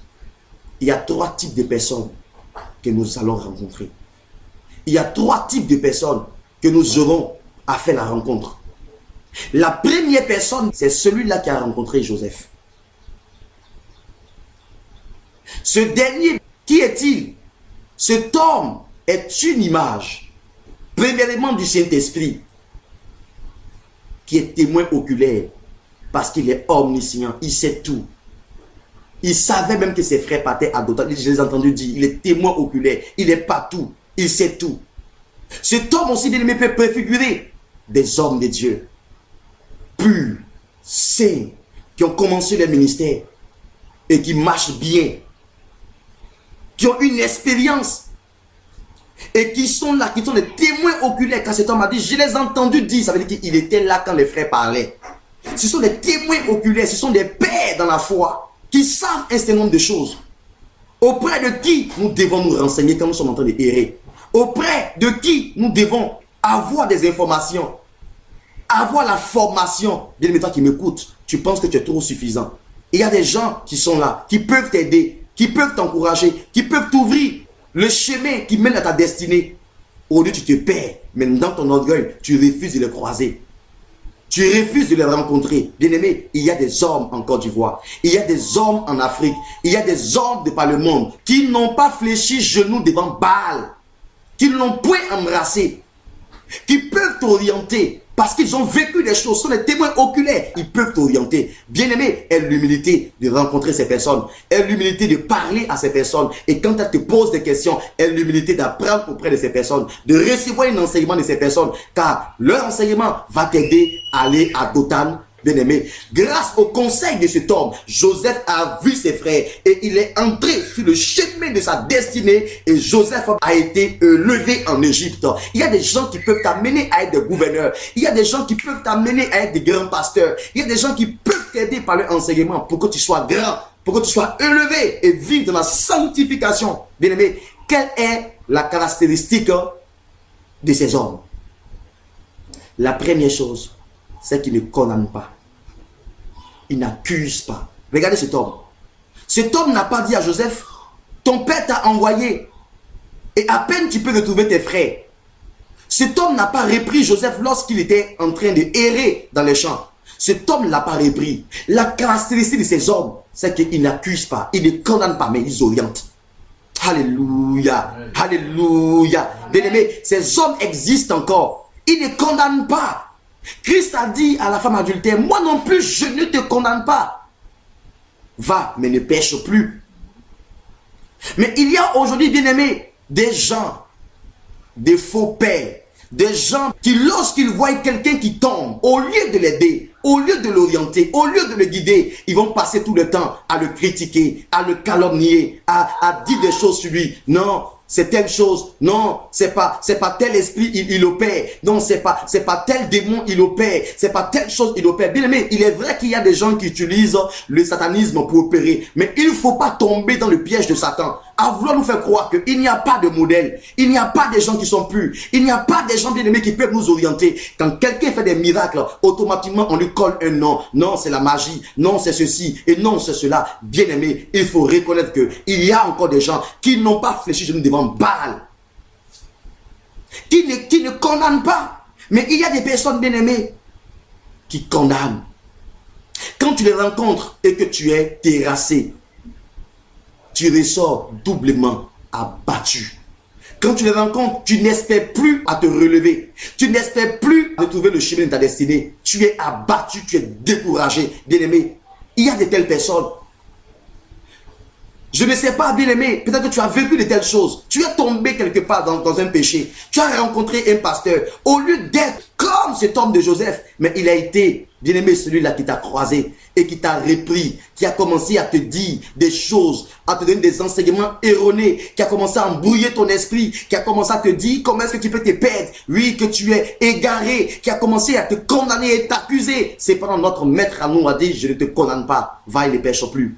il y a 3 types de personnes que nous allons rencontrer. Il y a 3 types de personnes que nous aurons à faire la rencontre. La première personne, c'est celui-là qui a rencontré Joseph. Ce dernier, qui est-il? Cet homme est une image, premièrement du Saint-Esprit, qui est témoin oculaire, parce qu'il est omniscient, il sait tout. Il savait même que ses frères partaient à Dothan. Je les ai entendus dire, il est témoin oculaire, il est partout, il sait tout. Cet homme aussi, bien aimé, peut préfigurer des hommes de Dieu, purs, saints, qui ont commencé leur ministère et qui marchent bien, qui ont une expérience et qui sont là, qui sont des témoins oculaires. Quand cet homme a dit, je les ai entendus dire, ça veut dire qu'il était là quand les frères parlaient. Ce sont des témoins oculaires, ce sont des pères dans la foi qui savent un certain nombre de choses. Auprès de qui nous devons nous renseigner quand nous sommes en train de errer? Auprès de qui nous devons avoir des informations, avoir la formation? Bien aimé, toi qui m'écoutes, tu penses que tu es trop suffisant. Il y a des gens qui sont là, qui peuvent t'aider, qui peuvent t'encourager, qui peuvent t'ouvrir le chemin qui mène à ta destinée. Au lieu tu te perds, mais dans ton orgueil, tu refuses de les croiser. Tu refuses de les rencontrer. Bien aimé, il y a des hommes en Côte d'Ivoire, il y a des hommes en Afrique, il y a des hommes de par le monde qui n'ont pas fléchi genoux devant Baal, qui ne l'ont point embrassé, qui peuvent t'orienter parce qu'ils ont vécu des choses, ce sont des témoins oculaires, ils peuvent t'orienter. Bien aimé, aie l'humilité de rencontrer ces personnes, aie l'humilité de parler à ces personnes, et quand elles te posent des questions, aie l'humilité d'apprendre auprès de ces personnes, de recevoir un enseignement de ces personnes, car leur enseignement va t'aider à aller à Dothan. Bien aimé, grâce au conseil de cet homme, Joseph a vu ses frères et il est entré sur le chemin de sa destinée, et Joseph a été élevé en Égypte. Il y a des gens qui peuvent t'amener à être des gouverneurs, il y a des gens qui peuvent t'amener à être des grands pasteurs, il y a des gens qui peuvent t'aider par leur enseignement pour que tu sois grand, pour que tu sois élevé et vivre dans la sanctification. Bien aimé, quelle est la caractéristique de ces hommes? La première chose, c'est qu'il ne condamne pas. Il n'accuse pas. Regardez cet homme. Cet homme n'a pas dit à Joseph, ton père t'a envoyé et à peine tu peux retrouver tes frères. Cet homme n'a pas repris Joseph lorsqu'il était en train de errer dans les champs. Cet homme ne l'a pas repris. La caractéristique de ces hommes, c'est qu'ils n'accusent pas, ils ne condamnent pas, mais ils orientent. Alléluia. Alléluia. Bien-aimé, ces hommes existent encore. Ils ne condamnent pas. Christ a dit à la femme adultère, moi non plus je ne te condamne pas. Va, mais ne pêche plus. Mais il y a aujourd'hui, bien aimé, des gens, des faux pères, des gens qui lorsqu'ils voient quelqu'un qui tombe, au lieu de l'aider, au lieu de l'orienter, au lieu de le guider, ils vont passer tout le temps à le critiquer, à le calomnier, à dire des choses sur lui. Non, c'est telle chose, non, c'est pas tel esprit il opère, non, c'est pas tel démon il opère, c'est pas telle chose il opère. Bien aimé, il est vrai qu'il y a des gens qui utilisent le satanisme pour opérer, mais il ne faut pas tomber dans le piège de Satan, à vouloir nous faire croire qu'il n'y a pas de modèle, il n'y a pas des gens qui sont purs, il n'y a pas des gens bien aimés qui peuvent nous orienter. Quand quelqu'un fait des miracles, automatiquement on lui colle un nom, non c'est la magie, non c'est ceci, et non c'est cela. Bien aimé, il faut reconnaître qu'il y a encore des gens qui n'ont pas fléchi genoux devant Baal, qui ne condamnent pas, mais il y a des personnes bien aimées qui condamnent. Quand tu les rencontres et que tu es terrassé, tu ressors doublement abattu. Quand tu les rencontres, tu n'espères plus à te relever. Tu n'espères plus à trouver le chemin de ta destinée. Tu es abattu, tu es découragé. Bien aimé, il y a de telles personnes. Je ne sais pas, bien aimé, peut-être que tu as vécu de telles choses. Tu es tombé quelque part dans un péché. Tu as rencontré un pasteur. Au lieu d'être comme cet homme de Joseph, mais il a été, bien aimé, celui-là qui t'a croisé et qui t'a repris, qui a commencé à te dire des choses, à te donner des enseignements erronés, qui a commencé à embrouiller ton esprit, qui a commencé à te dire comment est-ce que tu peux te perdre, oui, que tu es égaré, qui a commencé à te condamner et t'accuser. Cependant, notre maître à nous a dit, je ne te condamne pas, va et ne pêche plus.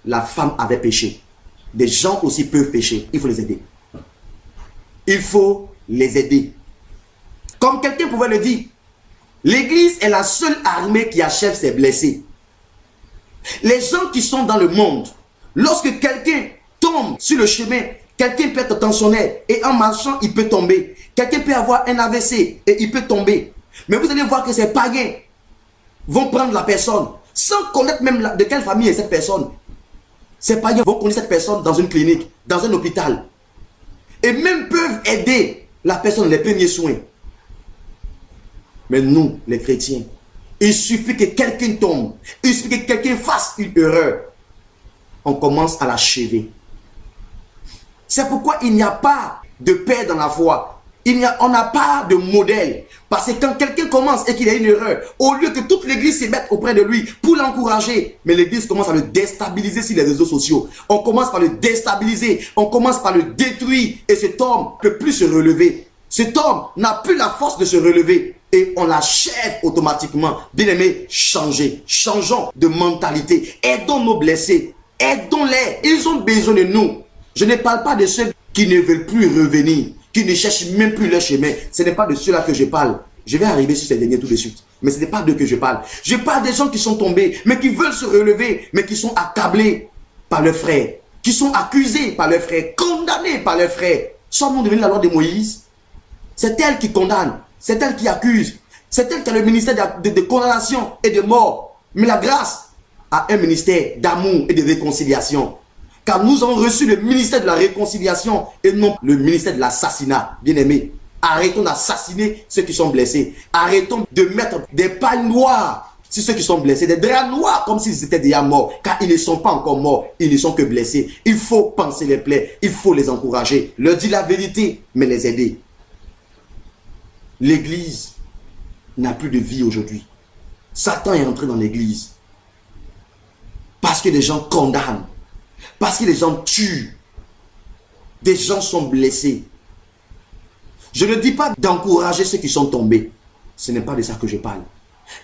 La femme avait péché. Des gens aussi peuvent pécher. Il faut les aider. Il faut les aider. Comme quelqu'un pouvait le dire, l'église est la seule armée qui achève ses blessés. Les gens qui sont dans le monde, lorsque quelqu'un tombe sur le chemin, quelqu'un peut être tensionnaire et en marchant, il peut tomber. Quelqu'un peut avoir un AVC et il peut tomber. Mais vous allez voir que ces païens vont prendre la personne sans connaître même de quelle famille est cette personne. Ces païens vont connaître cette personne dans une clinique, dans un hôpital. Et même peuvent aider la personne les premiers soins. Mais nous, les chrétiens, il suffit que quelqu'un tombe, il suffit que quelqu'un fasse une erreur. On commence à l'achever. C'est pourquoi il n'y a pas de paix dans la foi. On n'a pas de modèle. Parce que quand quelqu'un commence et qu'il a une erreur, au lieu que toute l'église se mette auprès de lui pour l'encourager, mais l'église commence à le déstabiliser sur les réseaux sociaux. On commence par le déstabiliser, on commence par le détruire et cet homme ne peut plus se relever. Cet homme n'a plus la force de se relever et on l'achève automatiquement. Bien aimé, changeons de mentalité. Aidons nos blessés, aidons-les. Ils ont besoin de nous. Je ne parle pas de ceux qui ne veulent plus revenir, qui ne cherchent même plus leur chemin. Ce n'est pas de ceux-là que je parle. Je vais arriver sur ces derniers tout de suite. Mais ce n'est pas d'eux que je parle. Je parle des gens qui sont tombés, mais qui veulent se relever, mais qui sont accablés par leurs frères, qui sont accusés par leurs frères, condamnés par leurs frères. Sommes-nous devenus la loi de Moïse? C'est elle qui condamne, c'est elle qui accuse, c'est elle qui a le ministère de condamnation et de mort. Mais la grâce a un ministère d'amour et de réconciliation. Car nous avons reçu le ministère de la réconciliation et non le ministère de l'assassinat. Bien aimé, arrêtons d'assassiner ceux qui sont blessés. Arrêtons de mettre des pailles noires sur ceux qui sont blessés, des draps noirs comme s'ils étaient déjà morts. Car ils ne sont pas encore morts, ils ne sont que blessés. Il faut panser les plaies, il faut les encourager, leur dire la vérité, mais les aider. L'église n'a plus de vie aujourd'hui. Satan est entré dans l'église parce que les gens condamnent, parce que les gens tuent, des gens sont blessés. Je ne dis pas d'encourager ceux qui sont tombés. Ce n'est pas de ça que je parle.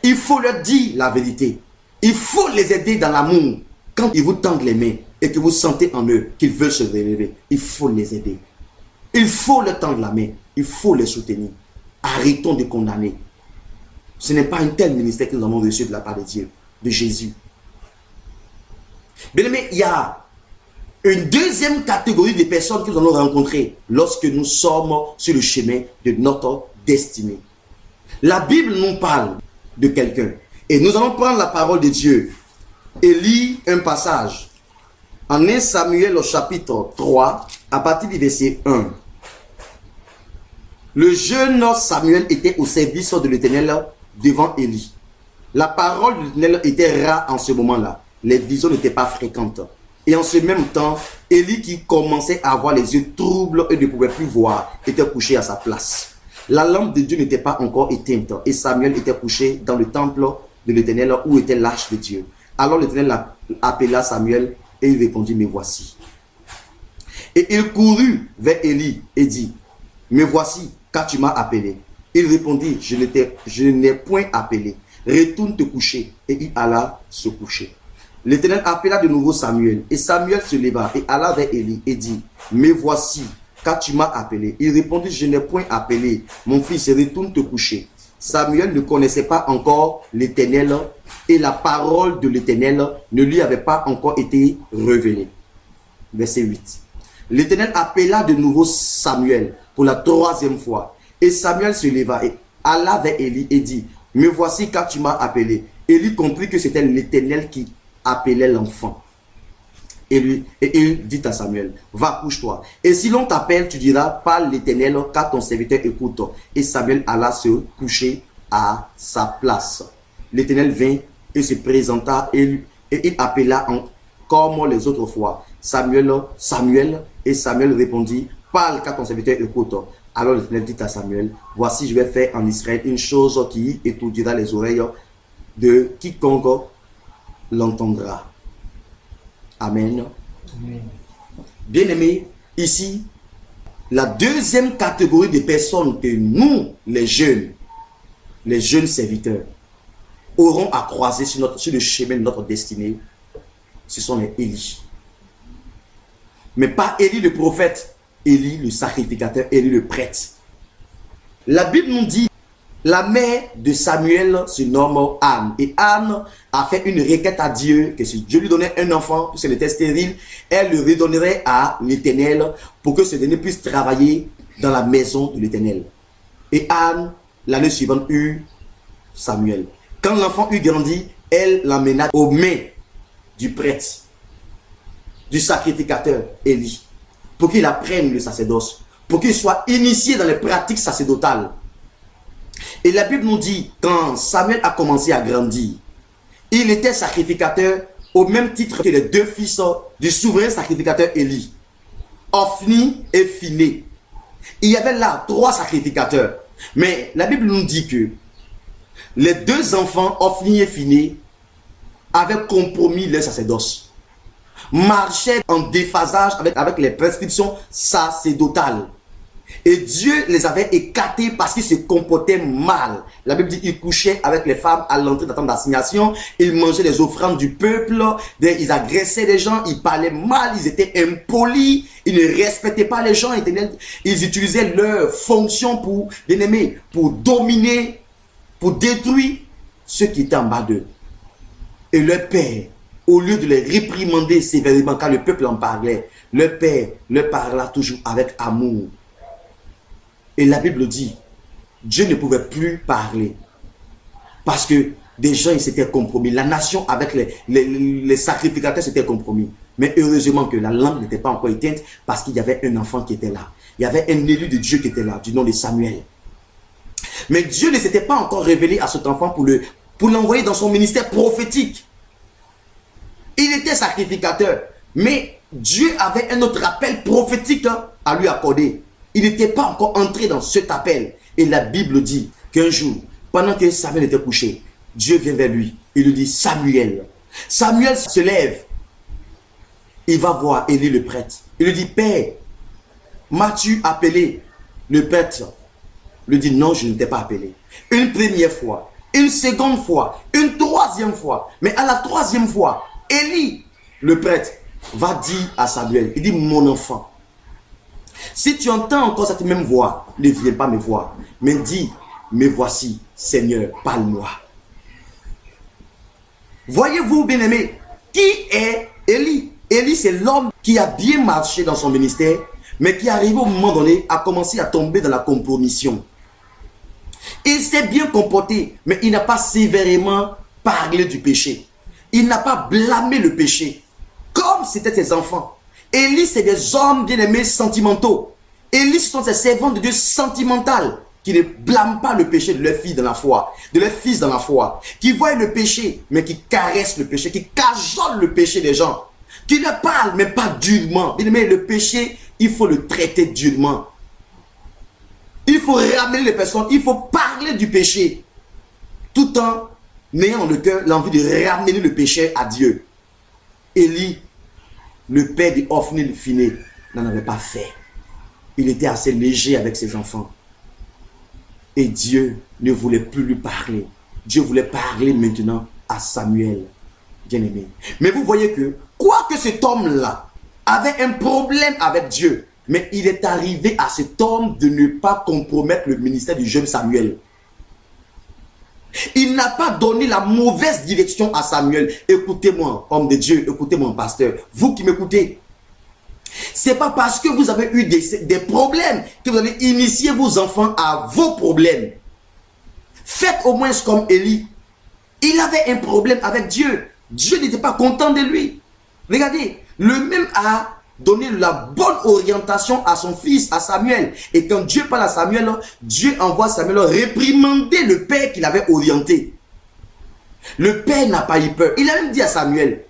Il faut leur dire la vérité. Il faut les aider dans l'amour. Quand ils vous tendent les mains et que vous sentez en eux qu'ils veulent se relever, il faut les aider. Il faut leur tendre la main. Il faut les soutenir. Arrêtons de condamner. Ce n'est pas un tel ministère que nous avons reçu de la part de Dieu, de Jésus. Bien aimé, il y a une deuxième catégorie de personnes que nous allons rencontrer lorsque nous sommes sur le chemin de notre destinée. La Bible nous parle de quelqu'un. Et nous allons prendre la parole de Dieu et lire un passage en 1 Samuel au chapitre 3 à partir du verset 1. Le jeune Samuel était au service de l'Éternel devant Élie. La parole de l'Éternel était rare en ce moment-là. Les visions n'étaient pas fréquentes. Et en ce même temps, Élie qui commençait à avoir les yeux troubles et ne pouvait plus voir, était couché à sa place. La lampe de Dieu n'était pas encore éteinte et Samuel était couché dans le temple de l'Éternel où était l'arche de Dieu. Alors l'Éternel appela Samuel et il répondit, me voici. Et il courut vers Élie et dit, me voici, car tu m'as appelé. Il répondit, je n'ai point appelé. Retourne te coucher. Et il alla se coucher. L'Éternel appela de nouveau Samuel. Et Samuel se leva et alla vers Élie et dit, me voici, car tu m'as appelé. Il répondit, je n'ai point appelé. Mon fils, retourne te coucher. Samuel ne connaissait pas encore l'Éternel et la parole de l'Éternel ne lui avait pas encore été révélée. Verset 8. L'Éternel appela de nouveau Samuel pour la troisième fois. Et Samuel se leva et alla vers Élie et dit, me voici car tu m'as appelé. Élie comprit que c'était l'Éternel qui appelait l'enfant. Et il dit à Samuel, va couche-toi. Et si l'on t'appelle, tu diras, parle l'Éternel, car ton serviteur écoute. Et Samuel alla se coucher à sa place. L'Éternel vint et se présenta et il appela comme les autres fois. Samuel, Samuel, et Samuel répondit, parle car ton serviteur écoute. Alors l'Éternel dit à Samuel, voici je vais faire en Israël une chose qui étourdira les oreilles de quiconque l'entendra. Amen. Amen. Bien-aimés, ici, la deuxième catégorie de personnes que nous, les jeunes serviteurs, auront à croiser sur le chemin de notre destinée, ce sont les Élie. Mais pas Élie le prophète, Élie le sacrificateur, Élie le prêtre. La Bible nous dit, la mère de Samuel se nomme Anne. Et Anne a fait une requête à Dieu, que si Dieu lui donnait un enfant, puisqu'elle était stérile, elle le redonnerait à l'Éternel pour que ce dernier puisse travailler dans la maison de l'Éternel. Et Anne, l'année suivante, eut Samuel. Quand l'enfant eut grandi, elle l'emmena aux mains du prêtre, du sacrificateur Élie, pour qu'il apprenne le sacerdoce, pour qu'il soit initié dans les pratiques sacerdotales. Et la Bible nous dit, quand Samuel a commencé à grandir, il était sacrificateur au même titre que les deux fils du souverain sacrificateur Élie, Ophni et Phiné. Il y avait là 3 sacrificateurs. Mais la Bible nous dit que les 2 enfants, Ophni et Phiné, avaient compromis leur sacerdoce, marchaient en déphasage avec les prescriptions sacerdotales. Et Dieu les avait écartés parce qu'ils se comportaient mal. La Bible dit qu'ils couchaient avec les femmes à l'entrée de la tente d'assignation. Ils mangeaient les offrandes du peuple. Ils agressaient les gens. Ils parlaient mal. Ils étaient impolis. Ils ne respectaient pas les gens. Ils utilisaient leur fonction pour, bien aimé, pour dominer, pour détruire ceux qui étaient en bas d'eux. Et leur père, au lieu de les réprimander sévèrement, quand le peuple en parlait, leur père leur parla toujours avec amour. Et la Bible dit, Dieu ne pouvait plus parler. Parce que des gens, ils s'étaient compromis. La nation avec les sacrificateurs s'étaient compromis. Mais heureusement que la langue n'était pas encore éteinte parce qu'il y avait un enfant qui était là. Il y avait un élu de Dieu qui était là, du nom de Samuel. Mais Dieu ne s'était pas encore révélé à cet enfant pour l'envoyer dans son ministère prophétique. Il était sacrificateur. Mais Dieu avait un autre appel prophétique à lui accorder. Il n'était pas encore entré dans cet appel. Et la Bible dit qu'un jour, pendant que Samuel était couché, Dieu vient vers lui. Il lui dit, Samuel. Samuel se lève. Il va voir Élie le prêtre. Il lui dit, Père, m'as-tu appelé? Le prêtre lui dit, non, je ne t'ai pas appelé. Une première fois, une seconde fois, une troisième fois. Mais à la 3e fois, Élie, le prêtre, va dire à Samuel, il dit, mon enfant, si tu entends encore cette même voix, ne viens pas me voir, mais dis, me voici, Seigneur, parle-moi. Voyez-vous, bien-aimé, qui est Élie? Élie, c'est l'homme qui a bien marché dans son ministère, mais qui arrive au moment donné à commencer à tomber dans la compromission. Il s'est bien comporté, mais il n'a pas sévèrement parlé du péché. Il n'a pas blâmé le péché, comme c'était ses enfants. Élie, c'est des hommes bien-aimés sentimentaux. Élie, ce sont ces servants de Dieu sentimentales qui ne blâment pas le péché de leur fille dans la foi, de leur fils dans la foi, qui voient le péché, mais qui caressent le péché, qui cajolent le péché des gens, qui ne parlent, mais pas durement. Bien-aimé, le péché, il faut le traiter durement. Il faut ramener les personnes, il faut parler du péché, tout en ayant le cœur l'envie de ramener le péché à Dieu. Élie, le père d'Ophni et Phiné, n'en avait pas fait. Il était assez léger avec ses enfants. Et Dieu ne voulait plus lui parler. Dieu voulait parler maintenant à Samuel, bien-aimé. Mais vous voyez que, quoique cet homme-là avait un problème avec Dieu, mais il est arrivé à cet homme de ne pas compromettre le ministère du jeune Samuel. Il n'a pas donné la mauvaise direction à Samuel. Écoutez-moi, homme de Dieu, écoutez-moi, pasteur. Vous qui m'écoutez, c'est pas parce que vous avez eu des problèmes que vous allez initier vos enfants à vos problèmes. Faites au moins comme Élie. Il avait un problème avec Dieu. Dieu n'était pas content de lui. Regardez, le même a donné la bonne orientation à son fils, à Samuel. Et quand Dieu parle à Samuel, Dieu envoie Samuel réprimander le père qu'il avait orienté. Le père n'a pas eu peur. Il a même dit à Samuel,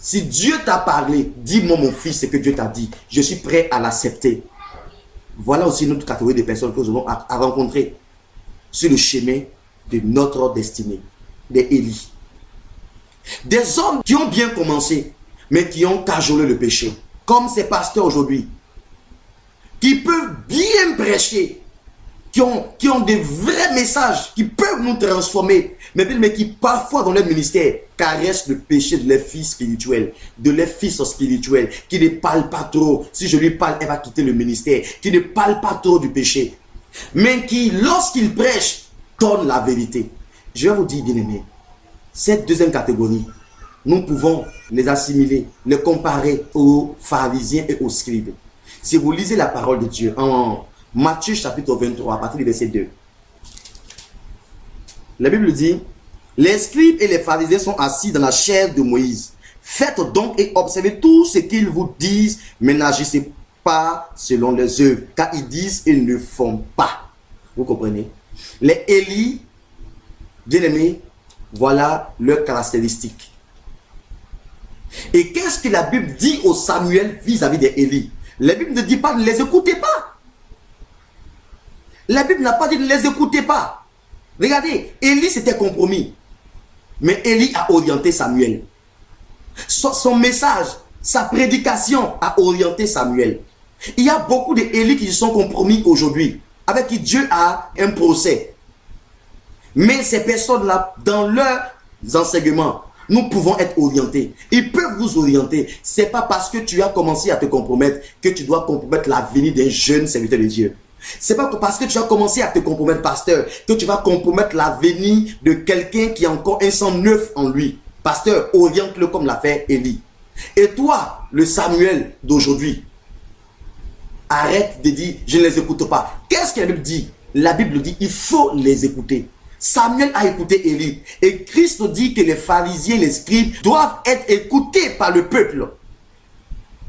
Si Dieu t'a parlé, dis-moi mon fils ce que Dieu t'a dit. Je suis prêt à l'accepter. Voilà aussi une autre catégorie de personnes que nous avons à rencontrer sur le chemin de notre destinée. Des Élie. Des hommes qui ont bien commencé, mais qui ont cajolé le péché. Comme ces pasteurs aujourd'hui. Qui peuvent bien prêcher. Qui ont des vrais messages. Qui peuvent nous transformer. Mais qui parfois dans leur ministère caressent le péché de leurs filles spirituelles. De leurs fils spirituels. Qui ne parlent pas trop. Si je lui parle, elle va quitter le ministère. Qui ne parlent pas trop du péché. Mais qui, lorsqu'ils prêchent, donnent la vérité. Je vais vous dire, bien-aimés. Cette deuxième catégorie, nous pouvons les assimiler, les comparer aux pharisiens et aux scribes. Si vous lisez la parole de Dieu en Matthieu chapitre 23, à partir du verset 2, la Bible dit, les scribes et les pharisiens sont assis dans la chaire de Moïse. Faites donc et observez tout ce qu'ils vous disent, mais n'agissez pas selon les œuvres, car ils disent et ne font pas. Vous comprenez? Les Élie, bien-aimés, voilà leurs caractéristiques. Et qu'est-ce que la Bible dit au Samuel vis-à-vis des Élie? La Bible ne dit pas ne les écoutez pas. La Bible n'a pas dit ne les écoutez pas. Regardez, Élie s'était compromis. Mais Élie a orienté Samuel. Son message, sa prédication a orienté Samuel. Il y a beaucoup d'Élie qui se sont compromis aujourd'hui, avec qui Dieu a un procès. Mais ces personnes-là, dans leurs enseignements, nous pouvons être orientés. Ils peuvent vous orienter. Ce n'est pas parce que tu as commencé à te compromettre que tu dois compromettre l'avenir d'un jeune serviteur de Dieu. Ce n'est pas parce que tu as commencé à te compromettre, pasteur, que tu vas compromettre l'avenir de quelqu'un qui a encore un sang neuf en lui. Pasteur, oriente-le comme l'a fait Élie. Et toi, le Samuel d'aujourd'hui, arrête de dire, je ne les écoute pas. Qu'est-ce que la Bible dit? La Bible dit, il faut les écouter. Samuel a écouté Élie. Et Christ dit que les pharisiens, les scribes doivent être écoutés par le peuple.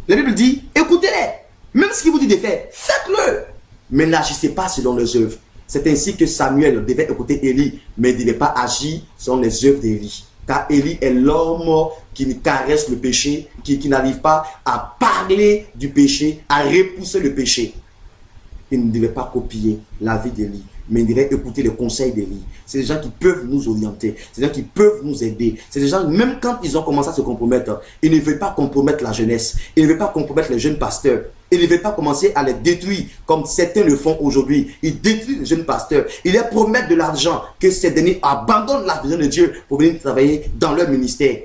La Bible dit, écoutez-les. Même ce qu'il vous dit de faire, faites-le. Mais n'agissez pas selon les œuvres. C'est ainsi que Samuel devait écouter Élie, mais il ne devait pas agir selon les œuvres d'Élie. Car Élie est l'homme qui caresse le péché, qui n'arrive pas à parler du péché, à repousser le péché. Il ne devait pas copier la vie d'Élie, mais il devait écouter les conseils d'Élie. C'est des gens qui peuvent nous orienter, c'est des gens qui peuvent nous aider. C'est des gens, même quand ils ont commencé à se compromettre, ils ne veulent pas compromettre la jeunesse, ils ne veulent pas compromettre les jeunes pasteurs. Ils ne veulent pas commencer à les détruire comme certains le font aujourd'hui. Ils détruisent les jeunes pasteurs. Ils leur promettent de l'argent, que ces derniers abandonnent la vision de Dieu pour venir travailler dans leur ministère.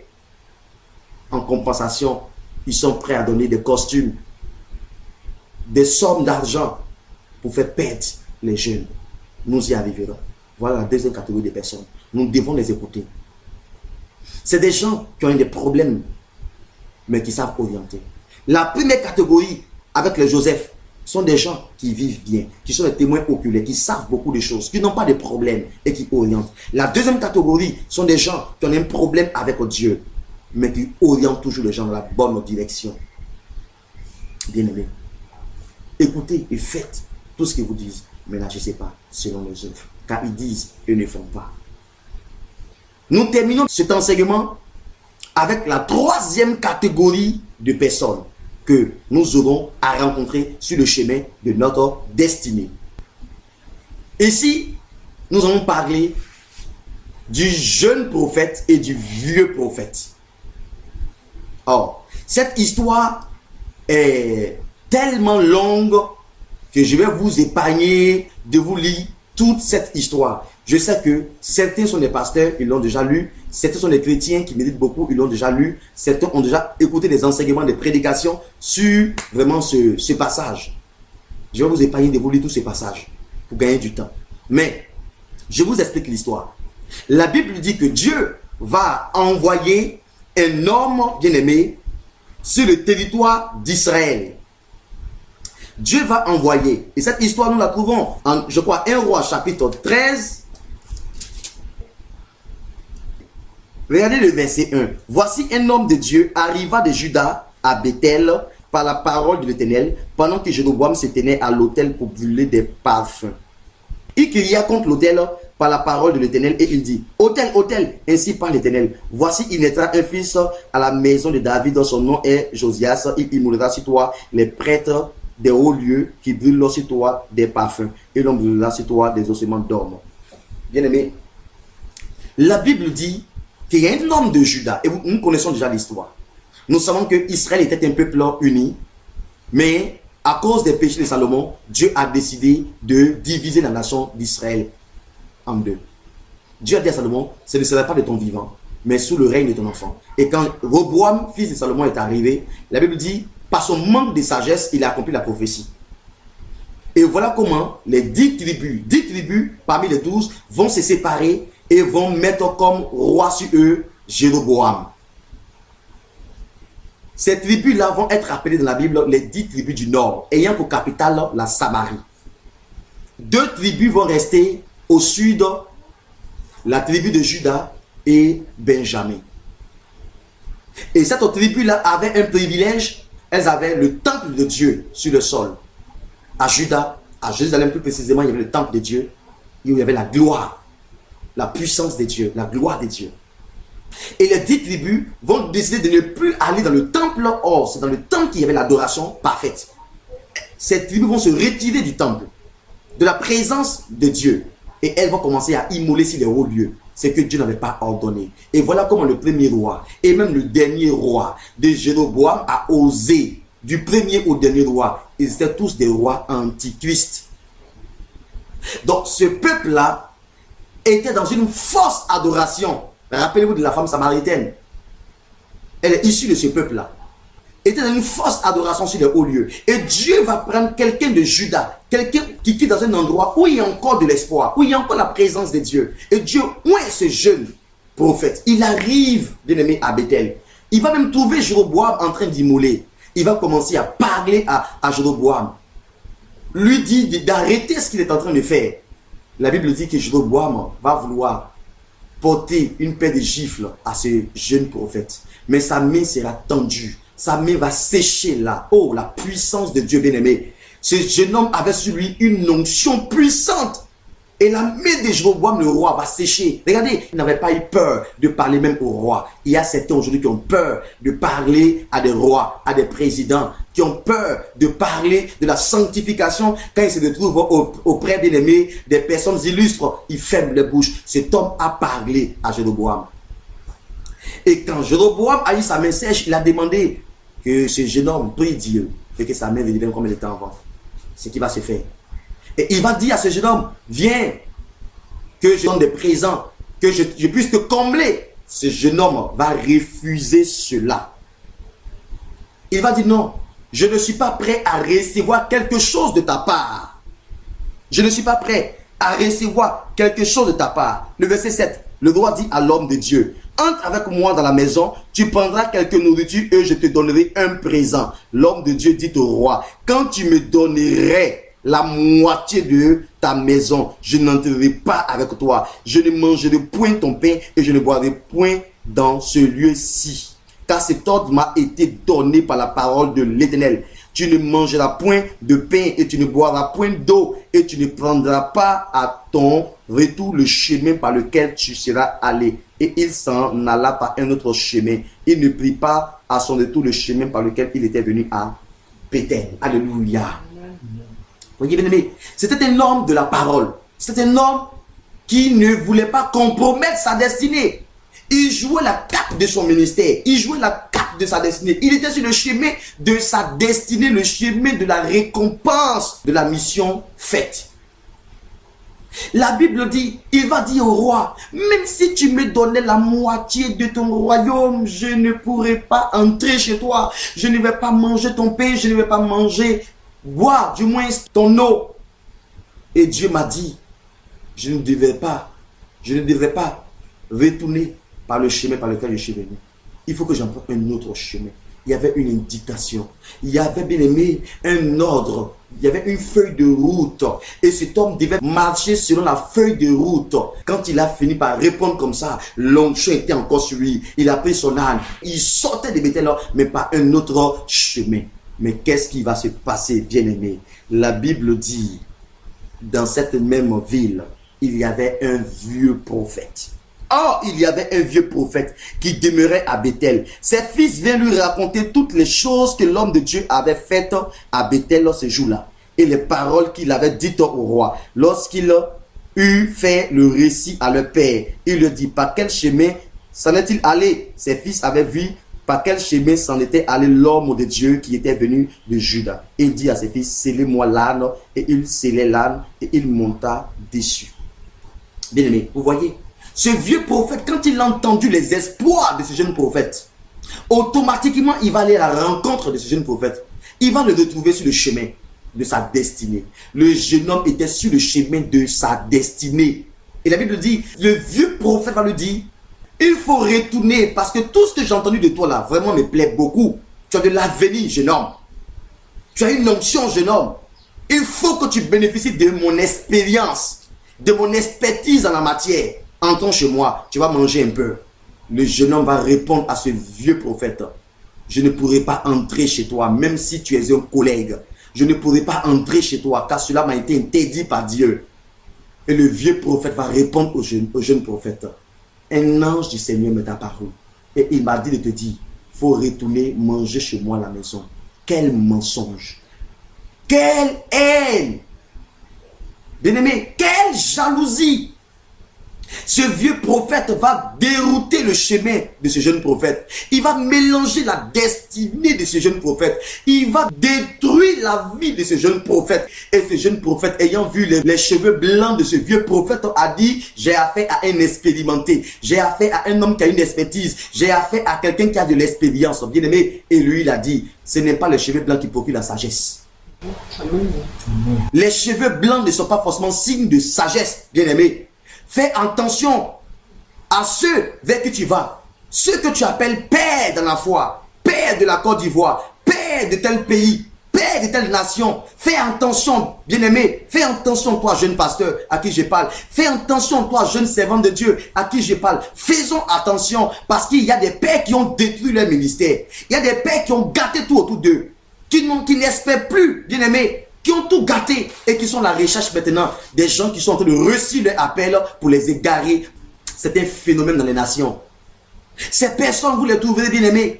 En compensation, ils sont prêts à donner des costumes, des sommes d'argent pour faire perdre les jeunes. Nous y arriverons. Voilà la deuxième catégorie de personnes. Nous devons les écouter. C'est des gens qui ont des problèmes, mais qui savent orienter. La première catégorie, avec les Joseph, sont des gens qui vivent bien, qui sont des témoins oculaires, qui savent beaucoup de choses, qui n'ont pas de problèmes et qui orientent. La deuxième catégorie sont des gens qui ont un problème avec Dieu, mais qui orientent toujours les gens dans la bonne direction. Bien-aimés, écoutez et faites tout ce qu'ils vous disent, mais n'agissez pas selon les œuvres, car ils disent et ne font pas. Nous terminons cet enseignement avec la troisième catégorie de personnes que nous aurons à rencontrer sur le chemin de notre destinée. Ici, nous allons parler du jeune prophète et du vieux prophète. Or, cette histoire est tellement longue que je vais vous épargner de vous lire toute cette histoire. Je sais que certains sont des pasteurs, ils l'ont déjà lu. Certains sont des chrétiens qui méditent beaucoup, ils l'ont déjà lu. Certains ont déjà écouté des enseignements, des prédications sur vraiment ce passage. Je vais vous épargner de vous lire tous ces passages pour gagner du temps. Mais, je vous explique l'histoire. La Bible dit que Dieu va envoyer un homme bien-aimé sur le territoire d'Israël. Dieu va envoyer. Et cette histoire, nous la trouvons en, je crois, 1 Roi chapitre 13. Regardez le verset 1. Voici un homme de Dieu arriva de Juda à Bethel par la parole de l'Éternel, pendant que Jéroboam se tenait à l'autel pour brûler des parfums. Il cria contre l'autel, par la parole de l'Éternel et il dit, autel, autel, ainsi parle l'Éternel. Voici, il naîtra un fils à la maison de David, dont son nom est Josias. Il immolera sur toi les prêtres des hauts lieux qui brûlent sur toi des parfums et l'on brûlera sur toi des ossements d'hommes. Bien aimé, la Bible dit qu'il y a un homme de Juda, et nous connaissons déjà l'histoire. Nous savons que Israël était un peuple uni, mais à cause des péchés de Salomon, Dieu a décidé de diviser la nation d'Israël en deux. Dieu a dit à Salomon, ce ne sera pas de ton vivant, mais sous le règne de ton enfant. Et quand Roboam, fils de Salomon, est arrivé, la Bible dit, par son manque de sagesse, il a accompli la prophétie. Et voilà comment les 10 tribus parmi les 12 vont se séparer et vont mettre comme roi sur eux Jéroboam. Ces tribus-là vont être appelées dans la Bible les 10 tribus du Nord, ayant pour capitale la Samarie. 2 tribus vont rester au sud, la tribu de Juda et Benjamin. Et cette tribu-là avait un privilège, elles avaient le temple de Dieu sur le sol. À Juda, à Jérusalem plus précisément, il y avait le temple de Dieu, où il y avait la gloire, la puissance de Dieu, la gloire de Dieu. Et les 10 tribus vont décider de ne plus aller dans le temple. Or, c'est dans le temple qu'il y avait l'adoration parfaite. Ces tribus vont se retirer du temple, de la présence de Dieu. Et elles vont commencer à immoler sur les hauts lieux, ce que Dieu n'avait pas ordonné. Et voilà comment le premier roi, et même le dernier roi de Jéroboam a osé, du premier au dernier roi. Ils étaient tous des rois antichrist. Donc ce peuple-là était dans une fausse adoration. Rappelez-vous de la femme samaritaine. Elle est issue de ce peuple-là. Elle était dans une fausse adoration sur les hauts lieux. Et Dieu va prendre quelqu'un de Juda, quelqu'un qui est dans un endroit où il y a encore de l'espoir, où il y a encore la présence de Dieu. Et Dieu, où est ce jeune prophète? Il arrive, bien aimé, à Bethel. Il va même trouver Jéroboam en train d'immoler. Il va commencer à parler à Jéroboam. Lui dit d'arrêter ce qu'il est en train de faire. La Bible dit que Jéroboam va vouloir porter une paire de gifles à ce jeune prophète. Mais sa main sera tendue. Sa main va sécher là. Oh, la puissance de Dieu bien-aimé. Ce jeune homme avait sur lui une onction puissante. Et la main de Jéroboam, le roi, va sécher. Regardez, il n'avait pas eu peur de parler même au roi. Il y a certains aujourd'hui qui ont peur de parler à des rois, à des présidents, qui ont peur de parler de la sanctification quand ils se retrouvent auprès bien-aimés, des personnes illustres. Ils ferment les bouches. Cet homme a parlé à Jéroboam. Et quand Jéroboam a eu sa main sèche, il a demandé que ce jeune homme prie Dieu et que sa main redevienne comme elle était avant. Ce qui va se faire. Et il va dire à ce jeune homme, viens, que je donne des présents, que je puisse te combler. Ce jeune homme va refuser cela. Il va dire non, je ne suis pas prêt à recevoir quelque chose de ta part. Je ne suis pas prêt à recevoir quelque chose de ta part. Le verset 7, le roi dit à l'homme de Dieu, entre avec moi dans la maison, tu prendras quelque nourriture et je te donnerai un présent. L'homme de Dieu dit au roi, quand tu me donnerais la moitié de ta maison, je n'entrerai pas avec toi. Je ne mangerai point ton pain et je ne boirai point dans ce lieu-ci. Car cet ordre m'a été donné par la parole de l'Éternel. Tu ne mangeras point de pain et tu ne boiras point d'eau et tu ne prendras pas à ton retour le chemin par lequel tu seras allé. Et il s'en alla par un autre chemin. Il ne prit pas à son retour le chemin par lequel il était venu à Bethel. Alléluia. Voyez bien aimé, c'était un homme de la parole. C'était un homme qui ne voulait pas compromettre sa destinée. Il jouait la carte de son ministère. Il jouait la carte de sa destinée. Il était sur le chemin de sa destinée, le chemin de la récompense de la mission faite. La Bible dit, il va dire au roi, même si tu me donnais la moitié de ton royaume, je ne pourrais pas entrer chez toi. Je ne vais pas manger ton pain, je ne vais pas manger, boire du moins ton eau. Et Dieu m'a dit, je ne devais pas retourner par le chemin par lequel je suis venu. Il faut que j'emprunte un autre chemin. Il y avait une indication. Il y avait bien aimé un ordre. Il y avait une feuille de route. Et cet homme devait marcher selon la feuille de route. Quand il a fini par répondre comme ça, l'onction était encore sur lui. Il a pris son âne. Il sortait de Bethel, mais par un autre chemin. Mais qu'est-ce qui va se passer, bien aimé? La Bible dit, dans cette même ville, il y avait un vieux prophète. Or, il y avait un vieux prophète qui demeurait à Bethel. Ses fils viennent lui raconter toutes les choses que l'homme de Dieu avait faites à Bethel ce jour-là. Et les paroles qu'il avait dites au roi. Lorsqu'il eut fait le récit à leur père, il lui dit, par quel chemin s'en est-il allé? Ses fils avaient vu par quel chemin s'en était allé l'homme de Dieu qui était venu de Juda. Il dit à ses fils, scellez-moi l'âne. Et il scellait l'âne et il monta dessus. Bien aimé, vous voyez, ce vieux prophète, quand il a entendu les espoirs de ce jeune prophète, automatiquement, il va aller à la rencontre de ce jeune prophète. Il va le retrouver sur le chemin de sa destinée. Le jeune homme était sur le chemin de sa destinée. Et la Bible dit, le vieux prophète va lui dire, il faut retourner parce que tout ce que j'ai entendu de toi là, vraiment me plaît beaucoup. Tu as de l'avenir, jeune homme. Tu as une onction, jeune homme. Il faut que tu bénéficies de mon expérience, de mon expertise en la matière. Entrons chez moi, tu vas manger un peu. Le jeune homme va répondre à ce vieux prophète. Je ne pourrai pas entrer chez toi, même si tu es un collègue. Je ne pourrai pas entrer chez toi, car cela m'a été interdit par Dieu. Et le vieux prophète va répondre au jeune prophète. Un ange du Seigneur m'est apparu. Et il m'a dit de te dire, il faut retourner manger chez moi à la maison. Quel mensonge! Quelle haine! Bien-aimé, quelle jalousie! Ce vieux prophète va dérouter le chemin de ce jeune prophète. Il va mélanger la destinée de ce jeune prophète. Il va détruire la vie de ce jeune prophète. Et ce jeune prophète, ayant vu les cheveux blancs de ce vieux prophète, a dit, j'ai affaire à un expérimenté. J'ai affaire à un homme qui a une expertise. J'ai affaire à quelqu'un qui a de l'expérience. Bien aimé. Et lui, il a dit, ce n'est pas les cheveux blancs qui procurent la sagesse. Les cheveux blancs ne sont pas forcément signe de sagesse, bien aimé. Fais attention à ceux vers qui tu vas, ceux que tu appelles père dans la foi, père de la Côte d'Ivoire, père de tel pays, père de telle nation. Fais attention, bien-aimé, fais attention toi jeune pasteur à qui je parle, fais attention toi jeune servant de Dieu à qui je parle. Faisons attention parce qu'il y a des pères qui ont détruit leur ministère, il y a des pères qui ont gâté tout autour d'eux, qui n'espèrent plus, bien-aimé, qui ont tout gâté et qui sont à la recherche maintenant des gens qui sont en train de réussir leur appel pour les égarer. C'est un phénomène dans les nations. Ces personnes, vous les trouverez bien aimés.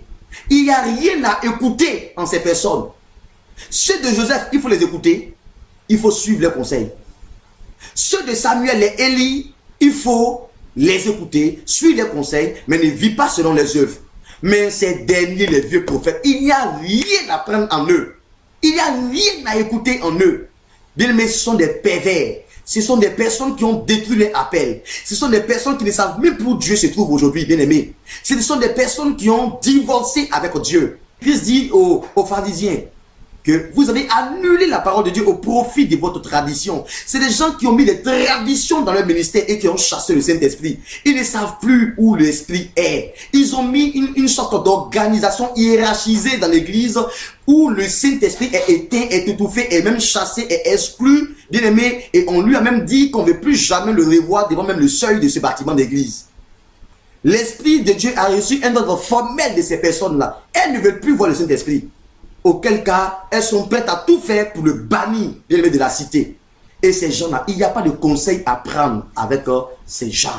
Il n'y a rien à écouter en ces personnes. Ceux de Joseph, il faut les écouter. Il faut suivre leurs conseils. Ceux de Samuel et Élie, il faut les écouter, suivre leurs conseils, mais ne vit pas selon les œuvres. Mais ces derniers, les vieux prophètes, il n'y a rien à prendre en eux. Il n'y a rien à écouter en eux. Bien aimé, ce sont des pervers. Ce sont des personnes qui ont détruit les appels. Ce sont des personnes qui ne savent même plus où Dieu se trouve aujourd'hui, bien aimé. Ce sont des personnes qui ont divorcé avec Dieu. Christ dit aux pharisiens que vous avez annulé la parole de Dieu au profit de votre tradition. C'est des gens qui ont mis des traditions dans leur ministère et qui ont chassé le Saint-Esprit. Ils ne savent plus où l'Esprit est. Ils ont mis une sorte d'organisation hiérarchisée dans l'église où le Saint-Esprit est éteint, est étouffé, est même chassé, est exclu, bien aimé. Et on lui a même dit qu'on ne veut plus jamais le revoir devant même le seuil de ce bâtiment d'église. L'Esprit de Dieu a reçu un ordre formel de ces personnes-là. Elles ne veulent plus voir le Saint-Esprit. Auquel cas, elles sont prêtes à tout faire pour le bannir de la cité. Et ces gens-là, il n'y a pas de conseil à prendre avec ces gens.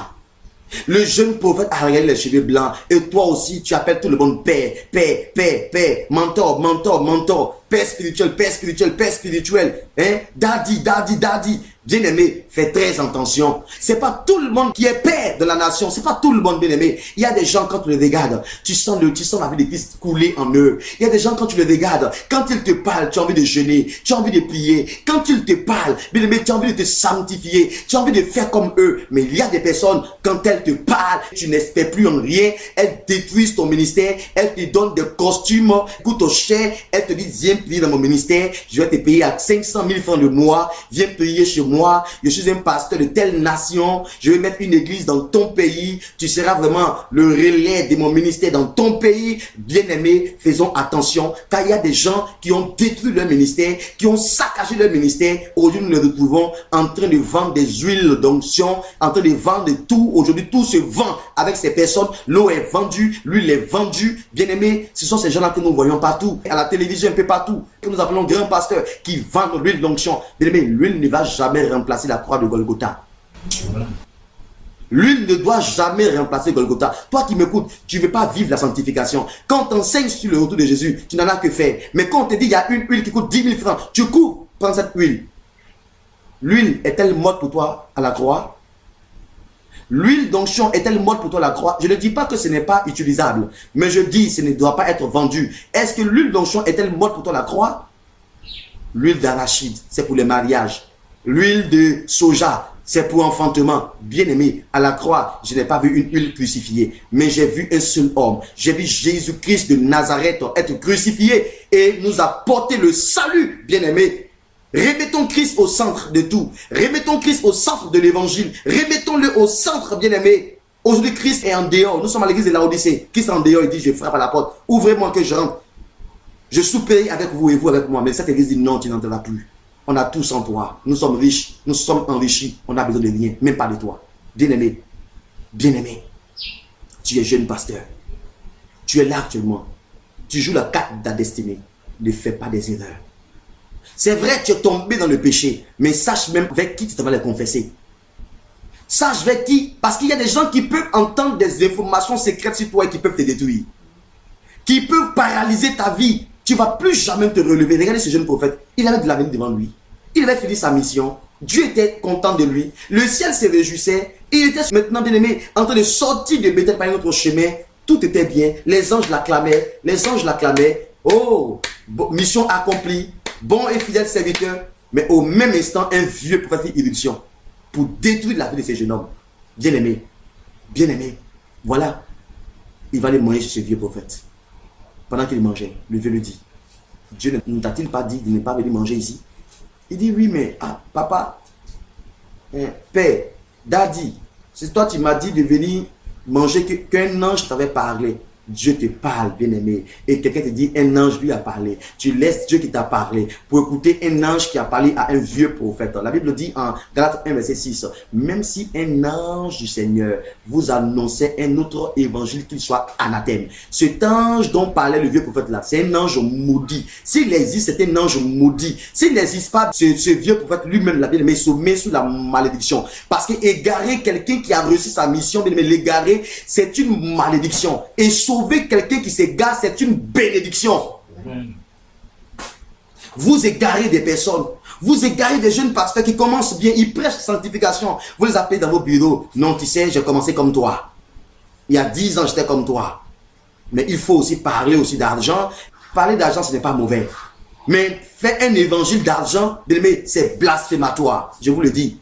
Le jeune prophète a regardé les cheveux blancs. Et toi aussi, tu appelles tout le monde père, père, père, père, mentor, mentor, mentor, père spirituel, père spirituel, père spirituel. Hein? Daddy, daddy, daddy. Bien aimé, fais très attention. C'est pas tout le monde qui est père de la nation. C'est pas tout le monde, bien aimé. Il y a des gens, quand tu les regardes, tu sens la vie de Christ couler en eux. Il y a des gens, quand tu les regardes, quand ils te parlent, tu as envie de jeûner, tu as envie de prier. Quand ils te parlent, bien aimé, tu as envie de te sanctifier, tu as envie de faire comme eux. Mais il y a des personnes, quand elles te parlent, tu n'espères plus en rien. Elles détruisent ton ministère, elles te donnent des costumes, coûtent cher. Elles te disent, viens prier dans mon ministère, je vais te payer à 500 000 francs le mois, viens prier chez moi. Je suis un pasteur de telle nation, je vais mettre une église dans ton pays, tu seras vraiment le relais de mon ministère dans ton pays. Bien aimé, faisons attention, car il y a des gens qui ont détruit leur ministère, qui ont saccagé leur ministère. Aujourd'hui, nous nous retrouvons en train de vendre des huiles d'onction, en train de vendre tout. Aujourd'hui, tout se vend avec ces personnes. L'eau est vendue, l'huile est vendue. Bien aimé, ce sont ces gens-là que nous voyons partout, à la télévision, un peu partout, que nous appelons grands pasteurs qui vendent l'huile d'onction. Bien aimé, l'huile ne va jamais remplacer la croix de Golgotha. L'huile ne doit jamais remplacer Golgotha. Toi qui m'écoutes, tu ne veux pas vivre la sanctification. Quand on t'enseigne sur le retour de Jésus, tu n'en as que faire. Mais quand on te dit qu'il y a une huile qui coûte 10 000 francs, tu cours prendre cette huile. L'huile est-elle morte pour toi à la croix? L'huile d'onction est-elle morte pour toi à la croix? Je ne dis pas que ce n'est pas utilisable, mais je dis que ce ne doit pas être vendu. Est-ce que l'huile d'onction est-elle morte pour toi à la croix? L'huile d'arachide, c'est pour les mariages. L'huile de soja, c'est pour enfantement. Bien-aimé, à la croix, je n'ai pas vu une huile crucifiée, mais j'ai vu un seul homme. J'ai vu Jésus-Christ de Nazareth être crucifié et nous apporter le salut, bien-aimé. Remettons Christ au centre de tout. Remettons Christ au centre de l'évangile. Remettons-le au centre, bien-aimé. Aujourd'hui, Christ est en dehors. Nous sommes à l'église de Laodicée. Christ est en dehors, il dit, je frappe à la porte. Ouvrez-moi que je rentre. Je souperai avec vous et vous avec moi. Mais cette église dit, non, tu n'entreras plus. On a tous en toi. Nous sommes riches. Nous sommes enrichis. On n'a besoin de rien. Même pas de toi. Bien-aimé. Bien-aimé. Tu es jeune pasteur. Tu es là actuellement. Tu joues la carte de ta destinée. Ne fais pas des erreurs. C'est vrai, tu es tombé dans le péché. Mais sache même avec qui tu vas les confesser. Sache avec qui. Parce qu'il y a des gens qui peuvent entendre des informations secrètes sur toi et qui peuvent te détruire. Qui peuvent paralyser ta vie. Tu ne vas plus jamais te relever. Regardez ce jeune prophète. Il avait de l'avenir devant lui. Il avait fini sa mission. Dieu était content de lui. Le ciel se réjouissait. Il était maintenant, bien aimé, en train de sortir de Bethel par un autre chemin. Tout était bien. Les anges l'acclamaient. Les anges l'acclamaient. Oh, mission accomplie. Bon et fidèle serviteur. Mais au même instant, un vieux prophète fait irruption pour détruire la vie de ces jeunes hommes. Bien aimé. Bien aimé. Voilà. Il va aller manger chez ce vieux prophète. Pendant qu'il mangeait, le vieux lui dit, Dieu ne t'a-t-il pas dit de ne pas venir manger ici? Il dit, oui, mais papa, père, daddy, c'est toi qui m'as dit de venir manger, qu'un ange t'avait parlé. Dieu te parle, bien-aimé. Et quelqu'un te dit, un ange lui a parlé. Tu laisses Dieu qui t'a parlé pour écouter un ange qui a parlé à un vieux prophète. La Bible dit en Galates 1, verset 6, même si un ange du Seigneur vous annonçait un autre évangile, qu'il soit anathème. Cet ange dont parlait le vieux prophète là, c'est un ange maudit. S'il existe, c'est un ange maudit. S'il n'existe pas, ce vieux prophète lui-même, la bien-aimé, se met sous la malédiction. Parce qu'égarer quelqu'un qui a réussi sa mission, bien-aimé, l'égarer, c'est une malédiction. Et sauver quelqu'un qui s'égare, c'est une bénédiction. Vous égarez des personnes. Vous égarez des jeunes pasteurs qui commencent bien. Ils prêchent la sanctification. Vous les appelez dans vos bureaux. Non, tu sais, j'ai commencé comme toi. Il y a 10 ans, j'étais comme toi. Mais il faut aussi parler aussi d'argent. Parler d'argent, ce n'est pas mauvais. Mais faire un évangile d'argent, c'est blasphématoire. Je vous le dis.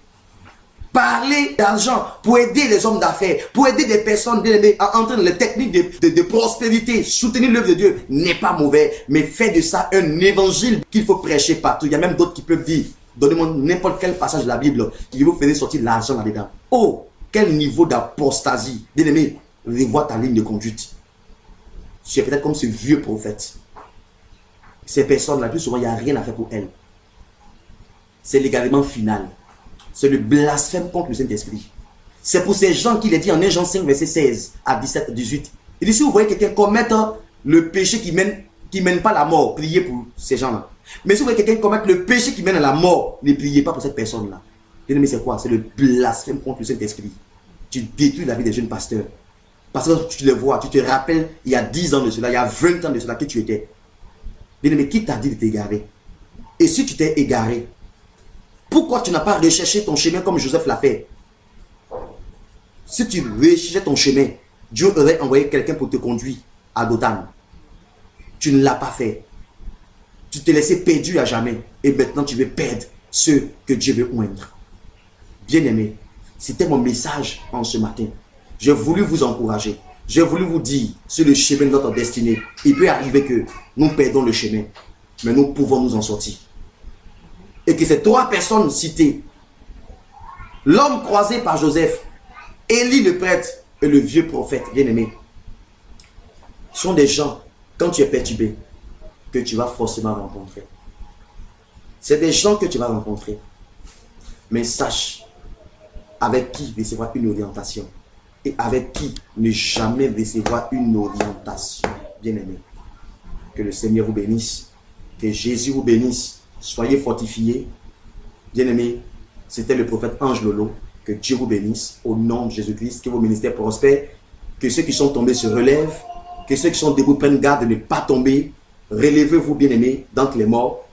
Parler d'argent pour aider les hommes d'affaires, pour aider des personnes à entrer dans les techniques de prospérité, soutenir l'œuvre de Dieu n'est pas mauvais, mais fait de ça un évangile qu'il faut prêcher partout. Il y a même d'autres qui peuvent dire, donnez-moi n'importe quel passage de la Bible, il vous faire sortir l'argent là-dedans. Oh, quel niveau d'apostasie. Bien-aimé, revois ta ligne de conduite. Tu es peut-être comme ce vieux prophète. Ces personnes-là, plus souvent, il n'y a rien à faire pour elles. C'est l'égarement final. C'est le blasphème contre le Saint-Esprit. C'est pour ces gens qu'il est dit en 1 Jean 5, verset 16 à 17, 18. Il dit, si vous voyez quelqu'un commettre le péché qui mène pas à la mort, priez pour ces gens-là. Mais si vous voyez quelqu'un commettre le péché qui mène à la mort, ne priez pas pour cette personne-là. Mais c'est quoi? C'est le blasphème contre le Saint-Esprit. Tu détruis la vie des jeunes pasteurs. Parce que tu les vois, tu te rappelles, il y a 10 ans de cela, il y a 20 ans de cela, qui tu étais. Mais qui t'a dit de t'égarer? Et si tu t'es égaré, pourquoi tu n'as pas recherché ton chemin comme Joseph l'a fait? Si tu recherchais ton chemin, Dieu aurait envoyé quelqu'un pour te conduire à Dothan. Tu ne l'as pas fait. Tu t'es laissé perdu à jamais. Et maintenant, tu veux perdre ceux que Dieu veut oindre. Bien-aimé, c'était mon message en ce matin. J'ai voulu vous encourager. J'ai voulu vous dire, sur le chemin de notre destinée, il peut arriver que nous perdons le chemin, mais nous pouvons nous en sortir. Et que ces 3 personnes citées, l'homme croisé par Joseph, Élie le prêtre et le vieux prophète bien-aimé, sont des gens, quand tu es perturbé, que tu vas forcément rencontrer. C'est des gens que tu vas rencontrer. Mais sache avec qui recevoir une orientation et avec qui ne jamais recevoir une orientation. Bien-aimé, que le Seigneur vous bénisse, que Jésus vous bénisse. Soyez fortifiés. Bien-aimés, c'était le prophète Ange Lolo. Que Dieu vous bénisse au nom de Jésus-Christ, que vos ministères prospèrent, que ceux qui sont tombés se relèvent, que ceux qui sont debout prennent garde de ne pas tomber. Relevez-vous, bien-aimés, d'entre les morts.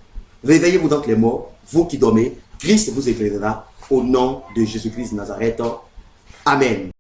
Réveillez-vous d'entre les morts, vous qui dormez. Christ vous éclairera au nom de Jésus-Christ de Nazareth. Amen.